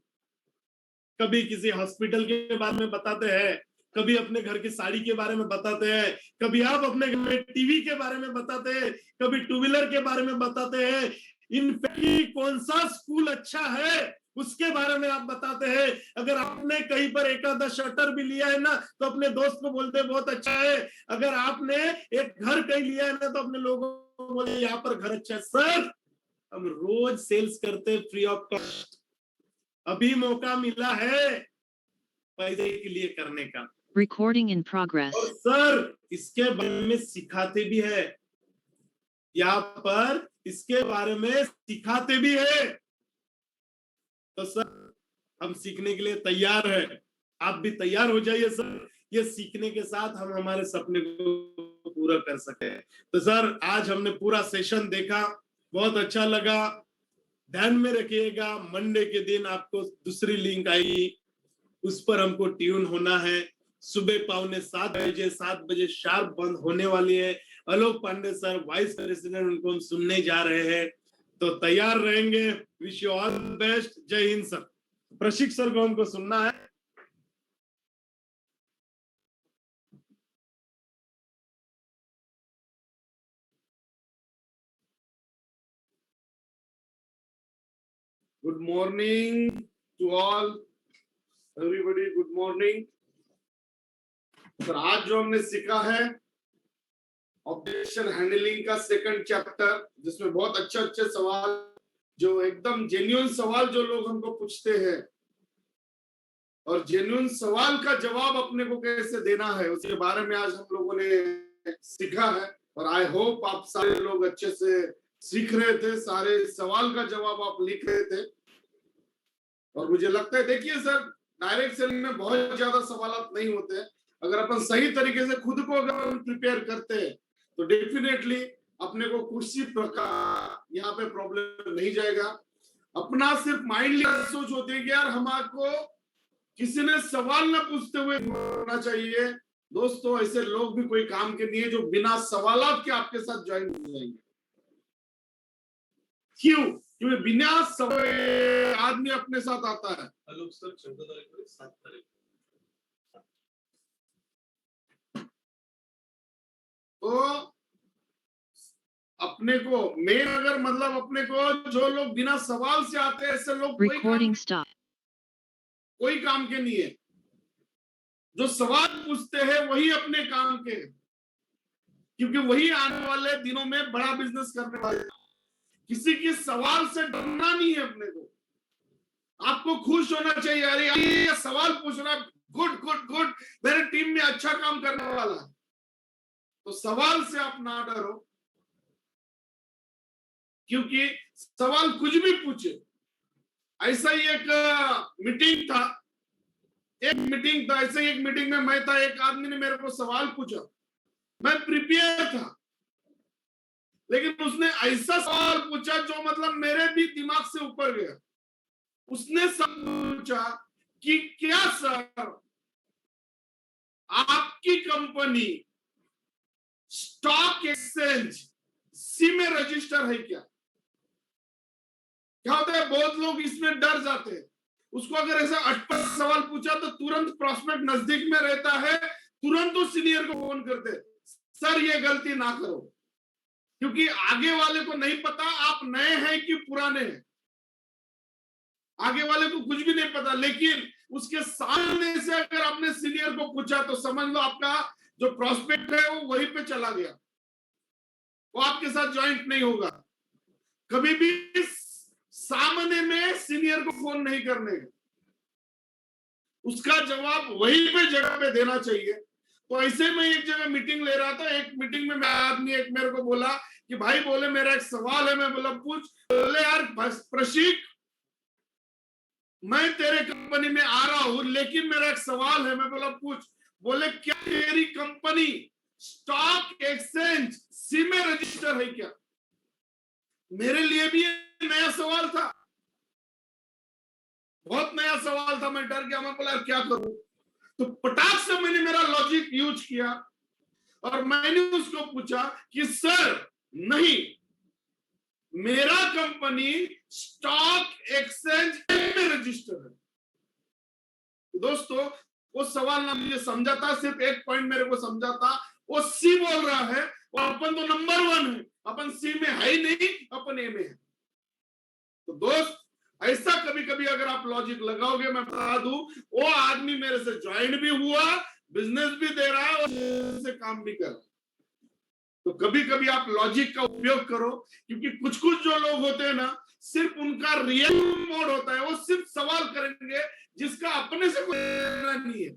कभी किसी हॉस्पिटल के बारे में बताते हैं, कभी अपने घर की साड़ी के बारे में बताते हैं, कभी आप अपने घर में टीवी के बारे में बताते हैं, कभी 2 व्हीलर के बारे में बताते हैं, इनफैक्ट कौन सा स्कूल अच्छा है उसके बारे में आप बताते हैं। अगर आपने कहीं पर एक आधा शटर भी लिया है ना तो अपने दोस्त को बोलते हैं बहुत अच्छा है। अगर आपने एक घर कहीं लिया है ना तो अपने लोगों को बोले यहाँ पर घर अच्छा है। सर हम रोज सेल्स करते फ्री ऑफ कॉस्ट, अभी मौका मिला है पैसे के लिए करने का। Recording in progress. और सर इसके बारे में सिखाते भी है, यहाँ पर इसके बारे में सिखाते भी है। तो सर हम सीखने के लिए तैयार है, आप भी तैयार हो जाइए सर, ये सीखने के साथ हम हमारे सपने को पूरा कर सके। तो सर आज हमने पूरा सेशन देखा, बहुत अच्छा लगा। ध्यान में रखिएगा मंडे के दिन आपको दूसरी लिंक आएगी, उस पर हमको ट्यून होना है। सुबह 6:45 7 बजे शार्प बंद होने वाली है। आलोक पांडे सर वाइस प्रेसिडेंट, उनको हम सुनने जा रहे हैं, तो तैयार रहेंगे। Wish you all best. जय हिंद सर। प्रशिक्षक सर को हमको सुनना है। Good morning to all, everybody. Good morning. Sir आज जो हमने सीखा है ऑब्जेक्शन हैंडलिंग का सेकंड चैप्टर, जिसमें बहुत अच्छे सवाल, जो एकदम जेन्युइन सवाल जो लोग हमको पूछते हैं और जेन्युइन सवाल का जवाब अपने को कैसे देना है, उसके बारे में आज हम लोगों ने सीखा है। और आई होप आप सारे लोग अच्छे से सीख रहे थे, सारे सवाल का जवाब आप लिख रहे थे। और मुझे लगता है, देखिए सर, डायरेक्ट सेलिंग में बहुत ज्यादा सवाल नहीं होते हैं। अगर अपन सही तरीके से खुद को अगर प्रिपेयर करते हैं तो डेफिनेटली अपने को कुछ प्रकार यहाँ पे प्रॉब्लम नहीं जाएगा। अपना सिर्फ माइंडली सोच होती है कि यार हमारे किसी ने सवाल ना पूछते हुए होना चाहिए। दोस्तों ऐसे लोग भी कोई काम के नहीं है जो बिना सवालात के आपके साथ ज्वाइन हो जाएंगे। क्यों? क्योंकि बिना सवाल आदमी अपने साथ आता है। आलोक सर 14 तारीख को 7 तारीख तो अपने को मेन, अगर मतलब अपने को जो लोग बिना सवाल से आते हैं, ऐसे लोग Recording stopped. कोई काम के नहीं है। जो सवाल पूछते हैं वही अपने काम के हैं, क्योंकि वही आने वाले दिनों में बड़ा बिजनेस करने वाले। किसी के सवाल से डरना नहीं है अपने को। आपको खुश होना चाहिए, अरे ये सवाल पूछ रहा, गुड गुड गुड, मेरे टीम में अच्छा काम करने वाला है। तो सवाल से आप ना डरो, क्योंकि सवाल कुछ भी पूछे। ऐसा ही एक मीटिंग था, ऐसे ही एक मीटिंग में मैं था, एक आदमी ने मेरे को सवाल पूछा, मैं प्रिपेयर था, लेकिन उसने ऐसा सवाल पूछा जो मतलब मेरे भी दिमाग से ऊपर गया। उसने पूछा कि क्या सर आपकी कंपनी स्टॉक एक्सचेंज सी में रजिस्टर है क्या? क्या होता है, बहुत लोग इसमें डर जाते हैं। उसको अगर ऐसा अटपट सवाल पूछा तो तुरंत प्रॉस्पेक्ट नजदीक में रहता है तुरंत उस सीनियर को फोन करते, सर ये गलती ना करो, क्योंकि आगे वाले को नहीं पता आप नए हैं कि पुराने हैं, आगे वाले को कुछ भी नहीं पता, लेकिन उसके सामने से अगर आपने सीनियर को पूछा तो समझ लो आपका जो प्रोस्पेक्ट है वो वहीं पे चला गया, वो आपके साथ ज्वाइंट नहीं होगा। कभी भी सामने में सीनियर को फोन नहीं करने का, उसका जवाब वहीं पे जगह पे देना चाहिए। तो ऐसे में एक जगह मीटिंग ले रहा था, एक मीटिंग में मैं आदमी एक मेरे को बोला कि भाई बोले मेरा एक सवाल है, मैं बोला पूछ, बोले यार प्रशिक मैं तेरे कंपनी में आ रहा हूं लेकिन मेरा एक सवाल है, मैं बोला पूछ, बोले क्या तेरी कंपनी स्टॉक एक्सचेंज सी में रजिस्टर है क्या? मेरे लिए भी ये नया सवाल था, बहुत नया सवाल था, मैं डर गया, मैं बोला क्या करूं? तो पटाख से मैंने मेरा लॉजिक यूज किया और मैंने उसको पूछा कि सर नहीं, मेरा कंपनी स्टॉक एक्सचेंज में रजिस्टर है। दोस्तों वो सवाल ना मुझे समझा था, सिर्फ एक पॉइंट मेरे को समझा था, वो सी बोल रहा है और अपन तो नंबर 1 है, अपन सी में है ही नहीं, अपन ए में है। तो दोस्त ऐसा कभी कभी अगर आप लॉजिक लगाओगे, मैं बता दूं वो आदमी मेरे से ज्वाइन भी हुआ, बिजनेस भी दे रहा है और से काम भी कर रहा है। तो कभी कभी आप लॉजिक का उपयोग करो, क्योंकि कुछ कुछ जो लोग होते हैं ना, सिर्फ उनका रियल मोड होता है, वो सिर्फ सवाल करेंगे जिसका अपने से कोई लेना नहीं है।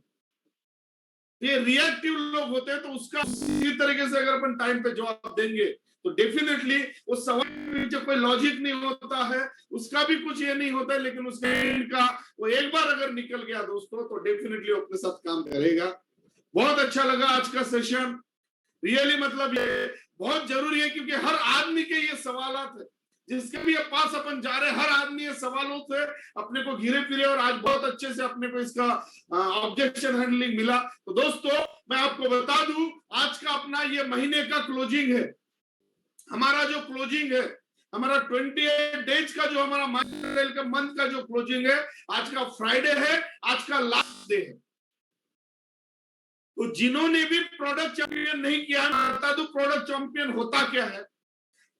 ये रिएक्टिव लोग होते हैं, तो उसका इसी तरीके से अगर अपन टाइम पे जवाब देंगे तो डेफिनेटली वो सवाल के पीछे कोई लॉजिक नहीं होता है, उसका भी कुछ ये नहीं होता है, लेकिन उसका वो एक बार अगर निकल गया दोस्तों तो डेफिनेटली अपने साथ काम करेगा। बहुत अच्छा लगा आज का सेशन, रियली मतलब ये बहुत जरूरी है, क्योंकि हर आदमी के ये सवालात है, जिसके भी पास अपन जा रहे हैं, हर आदमी ये सवालों से अपने को घिरे फिरे, और आज बहुत अच्छे से अपने को इसका ऑब्जेक्शन हैंडलिंग मिला। तो दोस्तों मैं आपको बता दूं, आज का अपना ये महीने का क्लोजिंग है, हमारा जो क्लोजिंग है, हमारा 28 डेज का जो हमारा मंथ का जो क्लोजिंग है, आज का फ्राइडे है, आज का लास्ट डे है। तो जिन्होंने भी प्रोडक्ट चैंपियन नहीं किया, मैं बता दूं प्रोडक्ट चैंपियन होता क्या है।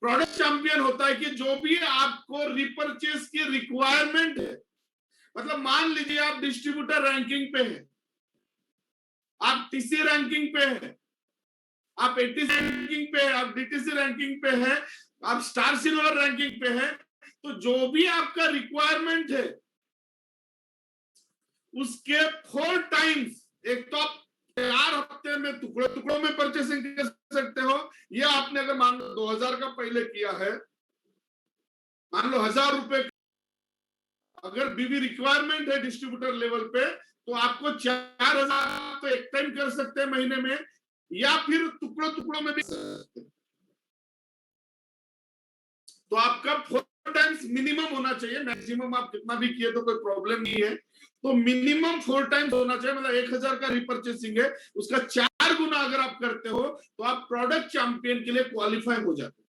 प्रोडक्ट चैंपियन होता है कि जो भी आपको रिपर्चेस की रिक्वायरमेंट है, मतलब मान लीजिए आप डिस्ट्रीब्यूटर रैंकिंग पे हैं, आप टीसी रैंकिंग पे हैं, आप एटीसी रैंकिंग पे है, आप डीटीसी रैंकिंग पे है, आप स्टार सिल्वर रैंकिंग पे है, तो जो भी आपका रिक्वायरमेंट है उसके 4 टाइम्स, एक तो आप 4 हफ्ते में टुकड़ों में परचेसिंग कर सकते हो। ये आपने अगर मान लो 2000 का पहले किया है, मान लो 1000 रुपए अगर बीबी रिक्वायरमेंट है डिस्ट्रीब्यूटर लेवल पे, तो आपको 4000 तो एक टाइम कर सकते हैं महीने में, या फिर टुकड़ों में भी। तो आपका 4 टाइम्स मिनिमम होना चाहिए, मैक्सिमम आप कितना भी किए तो कोई प्रॉब्लम नहीं है, तो मिनिमम 4 टाइम्स होना चाहिए। मतलब 1000 का रिपर्चेसिंग है, उसका 4 गुना अगर आप करते हो तो आप प्रोडक्ट चैंपियन के लिए क्वालिफाई हो जाते हो।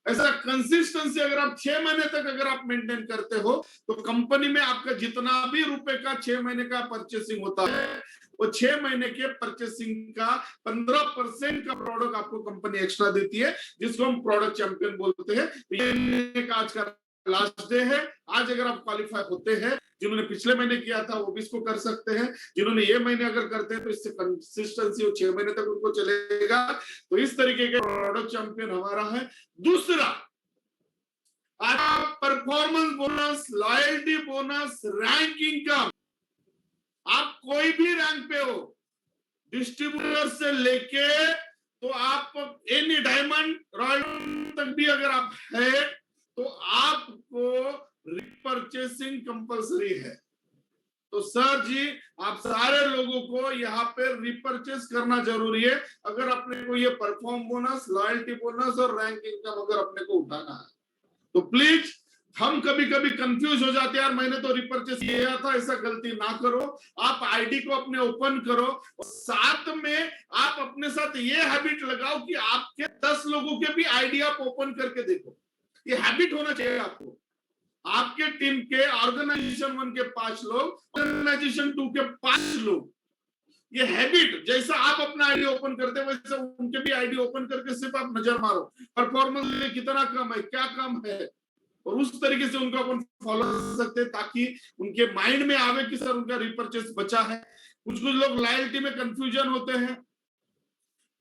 ऐसा कंसिस्टेंसी अगर आप 6 महीने तक अगर आप मेंटेन करते हो, तो कंपनी में आपका जितना भी रुपए का 6 महीने का परचेसिंग होता है, वो 6 महीने के परचेसिंग का 15% का प्रोडक्ट आपको कंपनी एक्स्ट्रा देती है, जिसको हम प्रोडक्ट चैंपियन बोलते हैं। तो ये आज का लास्ट डे है। आज अगर आप क्वालिफाई होते हैं, जिन्होंने पिछले महीने किया था वो भी इसको कर सकते हैं, जिन्होंने ये महीने अगर करते हैं तो इससे कंसिस्टेंसी वो 6 महीने तक उनको चलेगा। तो इस तरीके के प्रोडक्ट चैंपियन हमारा है। दूसरा, आज performance bonus, loyalty bonus, rank income, आप कोई भी रैंक पे हो, डिस्ट्रीब्यूटर से लेके तो आप एनी डायमंड रॉयल तक भी अगर आप है, तो आपको रिपर्चेसिंग कंपलसरी है। तो सर जी आप सारे लोगों को यहाँ पे रिपर्चेस करना जरूरी है, अगर अपने को ये परफॉर्म बोनस, लॉयल्टी बोनस और रैंक इनकम अगर अपने को उठाना है। तो प्लीज, हम कभी कभी कंफ्यूज हो जाते हैं, यार मैंने तो रिपर्चेस किया था, ऐसा गलती ना करो। आप आईडी को अपने ओपन करो और साथ में आप अपने साथ ये हैबिट लगाओ कि आपके 10 लोगों के भी आईडी आप ओपन करके देखो। ये हैबिट होना चाहिए आपको। आपके टीम के ऑर्गेनाइजेशन 1 के 5 लोग, ऑर्गेनाइजेशन 2 के 5 लोग, ये हैबिट, जैसा आप अपना आईडी ओपन करते हैं वैसे उनके भी आईडी ओपन करके सिर्फ आप नजर मारो, परफॉर्मेंस में कितना कम है, क्या कम है, और उस तरीके से उनको अपन फॉलो कर सकते हैं ताकि उनके माइंड में आवे कि सर उनका रिपर्चेस बचा है। कुछ लोग लॉयल्टी में कंफ्यूजन होते हैं,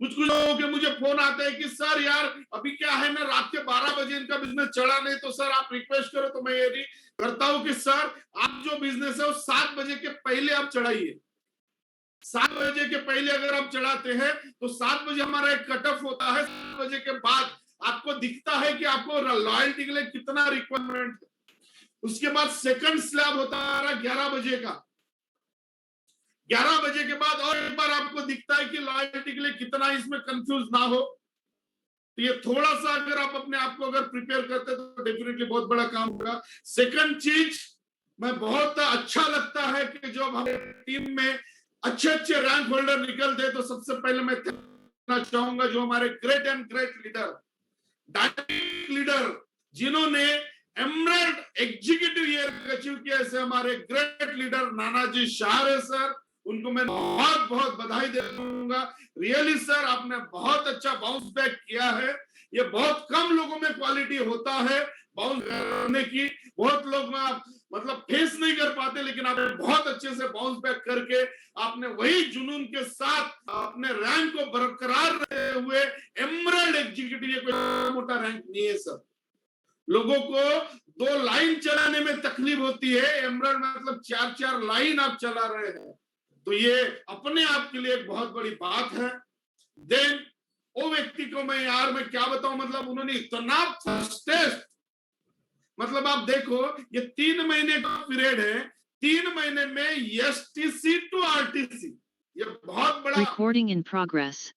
कुछ लोगों के मुझे फोन आते हैं कि सर यार अभी क्या है ना, रात के 12 बजे इनका बिजनेस चढ़ा नहीं, तो सर आप रिक्वेस्ट करो। तो मैं ये भी करता हूं कि सर आप जो बिजनेस है वो 7 बजे के पहले आप चढ़ाइए। 7 बजे के पहले अगर आप चढ़ाते हैं तो 7 बजे हमारा एक कट ऑफ होता है। 7 बजे के बाद आपको दिखता है कि आपको लॉयल्टी के लिए कितना रिक्वायरमेंट है। उसके बाद सेकंड स्लैब होता है 11 बजे का। 11 बजे के बाद और एक बार आपको दिखता है कि लॉयल्टी के लिए कितना, इसमें कंफ्यूज ना हो। तो ये थोड़ा सा अगर आप अपने आप को अगर प्रिपेयर करते हैं तो डेफिनेटली बहुत बड़ा काम होगा। सेकंड चीज मैं बहुत अच्छा लगता है कि जब हमारे टीम में अच्छे अच्छे रैंक होल्डर निकलते तो सबसे पहले मैं कहना चाहूंगा जो हमारे great and great leader, direct leader, जिन्होंने एमरेल्ड एग्जीक्यूटिव ईयर अचीव किया, ऐसे हमारे ग्रेट लीडर नानाजी शाह सर, उनको मैं बहुत बहुत बधाई दूंगा। रियली सर आपने बहुत अच्छा बाउंस बैक किया है। ये बहुत कम लोगों में क्वालिटी होता है बाउंस करने की, बहुत लोग मतलब फेस नहीं कर पाते, लेकिन आपने बहुत अच्छे से बाउंस बैक करके आपने वही जुनून के साथ अपने रैंक को बरकरार रहे हुए एमरेल्ड एग्जीक्यूटिव, ये कोई मोटा रैंक नहीं है सर। लोगों को 2 लाइन चलाने में तकलीफ होती है, एमरेल्ड मतलब 4-4 लाइन आप चला रहे हैं, तो ये अपने आप के लिए एक बहुत बड़ी बात है। देन वो व्यक्ति को मैं क्या बताऊं, मतलब उन्होंने इतना फास्टेस्ट, मतलब आप देखो ये 3 महीने का पीरियड है, 3 महीने में एसटीसी टू आरटीसी, ये बहुत बड़ा Recording in progress.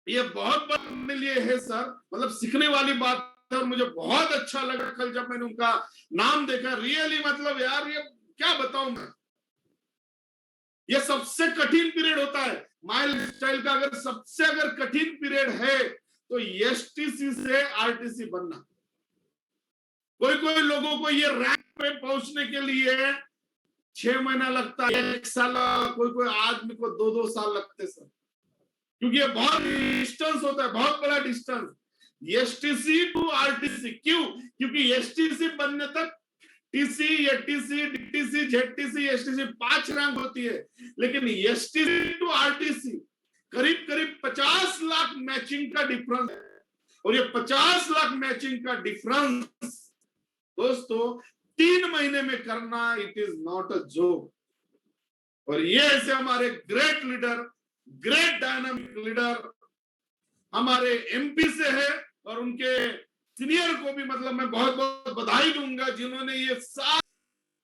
ये बहुत बड़ा मेरे लिए है सर, मतलब सीखने वाली बात है। और मुझे बहुत अच्छा लगा कल जब मैंने उनका नाम देखा। रियली मतलब यार ये क्या बताऊं मैं, ये सबसे कठिन पीरियड होता है माइल स्टाइल का। अगर सबसे कठिन पीरियड है तो एसटीसी से आरटीसी बनना। कोई लोगों को ये रैंक पे पहुंचने के लिए 6 महीना लगता है, 1 साल, कोई आदमी को 2-2 साल लगते सर, क्योंकि ये बहुत डिस्टेंस होता है, बहुत बड़ा डिस्टेंस एसटीसी टू आरटीसी। क्यों? क्योंकि एसटीसी बनने तक TC, ATC, DTC, JTC, STC 5 rank होती है, लेकिन एसटीसी टू आरटीसी करीब 50 लाख मैचिंग का डिफरेंस है। और ये 50 लाख मैचिंग का डिफरेंस दोस्तों 3 महीने में करना, it is not a joke. और ये ऐसे हमारे great leader, great dynamic leader हमारे एमपी से है, और उनके सीनियर को भी मतलब मैं बहुत बहुत बधाई दूंगा, जिन्होंने ये सारी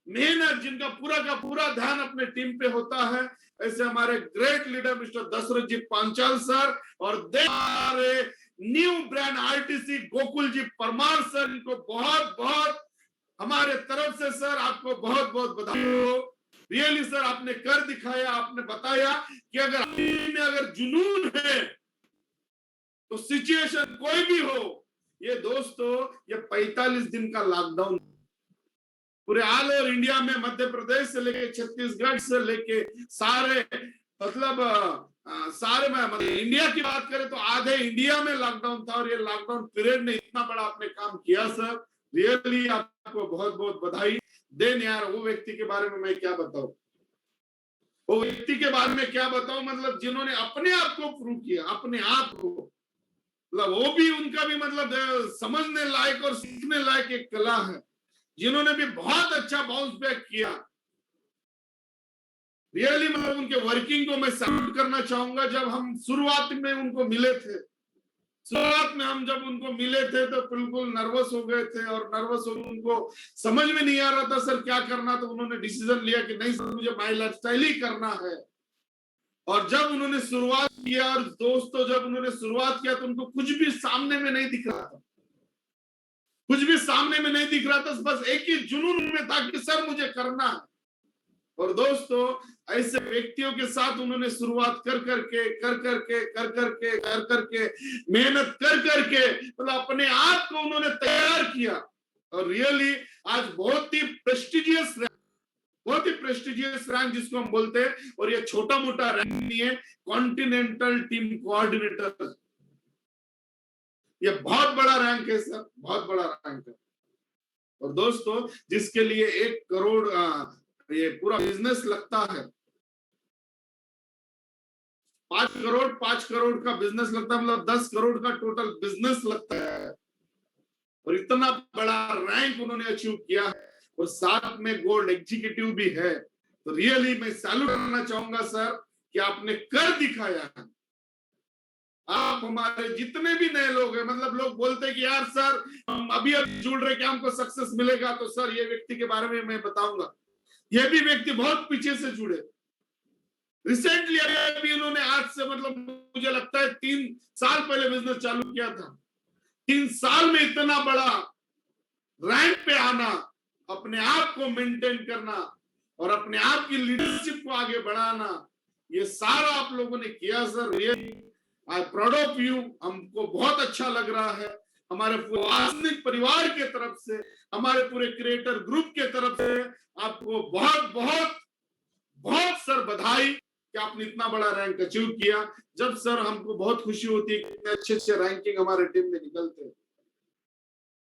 मेहनत, जिनका पूरा का पूरा ध्यान अपने टीम पे होता है। ऐसे हमारे ग्रेट लीडर मिस्टर दशरथ जी पांचाल सर, और हमारे न्यू ब्रांड आरटीसी गोकुल जी परमार सर, इनको बहुत बहुत हमारे तरफ से सर आपको बहुत बहुत बधाई हो। रियली सर आपने कर दिखाया, आपने बताया कि अगर जुनून है तो सिचुएशन कोई भी हो। ये दोस्तों ये 45 दिन का लॉकडाउन पूरे ऑल ओवर इंडिया में, मध्य प्रदेश से लेके छत्तीसगढ़ से लेके सारे मतलब इंडिया की बात करें तो आधे इंडिया में लॉकडाउन था, और ये लॉकडाउन पीरियड ने इतना बड़ा आपने काम किया सर। रियली आपको बहुत बहुत बधाई। देन यार वो व्यक्ति के बारे में मैं क्या बताऊं, वो व्यक्ति के बारे में क्या बताऊं, मतलब जिन्होंने अपने आप को प्रूव किया, अपने आप को, मतलब वो भी, उनका भी मतलब समझने लायक और सीखने लायक एक कला है, जिन्होंने भी बहुत अच्छा बाउंस बैक किया। रियली मतलब उनके वर्किंग को मैं सैल्यूट करना चाहूंगा। जब हम शुरुआत में उनको मिले थे, शुरुआत में हम जब उनको मिले थे तो बिल्कुल नर्वस हो गए थे, और नर्वस हो उनको समझ में नहीं आ रहा था सर क्या करना। तो उन्होंने डिसीजन लिया कि नहीं सर मुझे माई लाइफस्टाइल ही करना है। और जब उन्होंने शुरुआत किया, और दोस्तों जब उन्होंने शुरुआत किया तो उनको कुछ भी सामने में नहीं दिख रहा था, कुछ भी सामने में नहीं दिख रहा था, बस एक ही जुनून में था कि सर मुझे करना है। और दोस्तों ऐसे व्यक्तियों के साथ उन्होंने शुरुआत कर करके मेहनत कर करके मतलब अपने आप को उन्होंने तैयार किया। और रियली आज बहुत ही प्रेस्टिजियस प्रेस्टिजियस रैंक जिसको हम बोलते हैं, और ये छोटा मोटा रैंक नहीं है, कॉन्टिनेंटल टीम कोऑर्डिनेटर। ये बहुत बड़ा रैंक है सर, बहुत बड़ा रैंक है। और दोस्तों जिसके लिए 1 करोड़ ये पूरा बिजनेस लगता है, 5 करोड़ का बिजनेस लगता है, मतलब 10 करोड़ का टोटल बिजनेस लगता है, और इतना बड़ा रैंक उन्होंने अचीव किया है, और साथ में गोल्ड एग्जीक्यूटिव भी है। तो रियली मैं सैल्यूट करना चाहूंगा सर कि आपने कर दिखाया है। आप हमारे जितने भी नए लोग हैं, मतलब लोग बोलते हैं कि यार सर हम अभी जुड़ रहे, क्या हमको सक्सेस मिलेगा? तो सर ये व्यक्ति के बारे में मैं बताऊंगा, ये भी व्यक्ति बहुत पीछे से जुड़े। रिसेंटली अभी इन्होंने आज से मतलब मुझे लगता है 3 साल पहले बिजनेस चालू किया था। 3 साल में इतना बड़ा रैंक पे आना, अपने आप को मेंटेन करना और अपने आप की लीडरशिप को आगे बढ़ाना, ये सारा आप लोगों ने किया sir. Really I proud of you. हमको बहुत अच्छा लग रहा है, हमारे पूरे परिवार के तरफ से, हमारे पूरे क्रिएटर ग्रुप के तरफ से आपको बहुत बहुत बहुत सर बधाई कि आपने इतना बड़ा रैंक अचीव किया। जब सर हमको बहुत खुशी होती है कि इतने अच्छे अच्छे रैंकिंग हमारे टीम में निकलते हैं,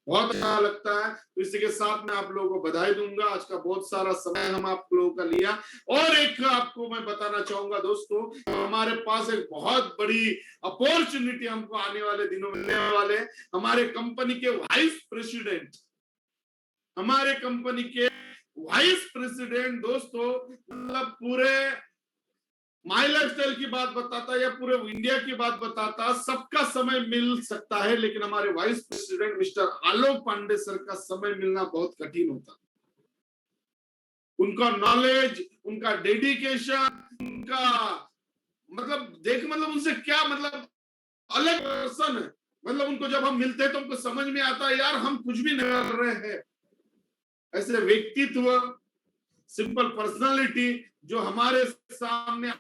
बहुत अच्छा लगता है। तो इसी के साथ मैं आप लोगों को बधाई दूंगा। आज का बहुत सारा समय हम आप लोगों का लिया, और एक आपको मैं बताना चाहूंगा दोस्तों, हमारे पास एक बहुत बड़ी अपॉर्चुनिटी हमको आने वाले दिनों में मिलने वाले। हमारे कंपनी के वाइस प्रेसिडेंट, हमारे कंपनी के वाइस प्रेसिडेंट दोस्तों, मतलब पूरे माई लाइफस्टाइल की बात बताता या पूरे इंडिया की बात बताता, सबका समय मिल सकता है, लेकिन हमारे वाइस प्रेसिडेंट मिस्टर आलोक पांडे सर का समय मिलना बहुत कठिन होता। उनका नॉलेज, उनका डेडिकेशन, उनका मतलब उनसे क्या मतलब अलग पर्सन है। मतलब उनको जब हम मिलते हैं तो हमको समझ में आता है यार हम कुछ भी नहीं कर रहे हैं। ऐसे व्यक्तित्व, सिंपल पर्सनालिटी जो हमारे सामने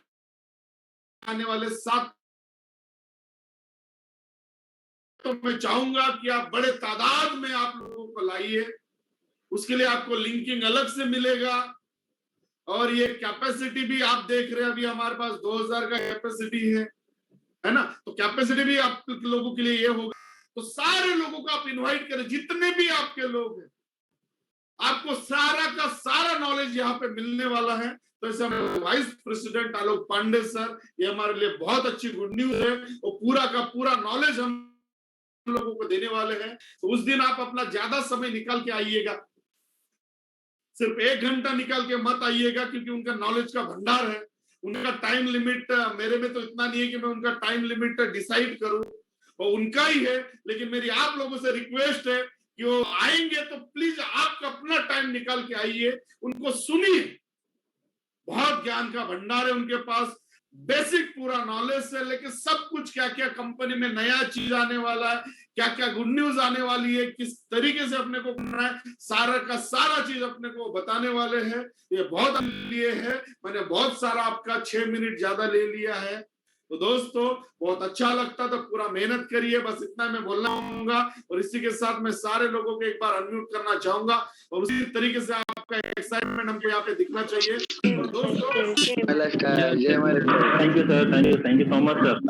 आने वाले 7, तो मैं चाहूंगा कि आप बड़े तादाद में आप लोगों को लाइए। उसके लिए आपको लिंकिंग अलग से मिलेगा, और ये कैपेसिटी भी आप देख रहे हैं, अभी हमारे पास 2000 का कैपेसिटी है ना। तो कैपेसिटी भी आप लोगों के लिए ये होगा। तो सारे लोगों को आप इनवाइट करें, जितने भी आपके लोग हैं, आपको सारा का सारा नॉलेज यहाँ पे मिलने वाला है। तो ऐसे वाइस प्रेसिडेंट आलोक पांडे सर, ये हमारे लिए बहुत अच्छी गुड न्यूज है, और पूरा का पूरा नॉलेज हम लोगों को देने वाले हैं। तो उस दिन आप अपना ज्यादा समय निकाल के आइएगा, सिर्फ 1 घंटा निकाल के मत आइएगा, क्योंकि उनका नॉलेज का भंडार है। उनका टाइम लिमिट मेरे में तो इतना नहीं है कि मैं उनका टाइम लिमिट डिसाइड करूं, और उनका ही है। लेकिन मेरी आप लोगों से रिक्वेस्ट है कि वो आएंगे तो प्लीज आप अपना टाइम निकाल के आइए, उनको सुनिए। बहुत ज्ञान का भंडार है उनके पास, बेसिक पूरा नॉलेज से लेके सब कुछ, क्या क्या कंपनी में नया चीज आने वाला है, क्या क्या गुड न्यूज आने वाली है, किस तरीके से अपने को करना है, सारा का सारा चीज अपने को बताने वाले हैं। ये बहुत लिए है, मैंने बहुत सारा आपका 6 मिनट ज्यादा ले लिया है। तो दोस्तों बहुत अच्छा लगता, तो पूरा मेहनत करिए, बस इतना मैं बोलना चाहूंगा। और इसी के साथ मैं सारे लोगों को एक बार अनम्यूट करना चाहूंगा, और उसी तरीके से आपका एक्साइटमेंट हमको यहाँ पे दिखना चाहिए। और दोस्तों thank you sir, thank you so much sir.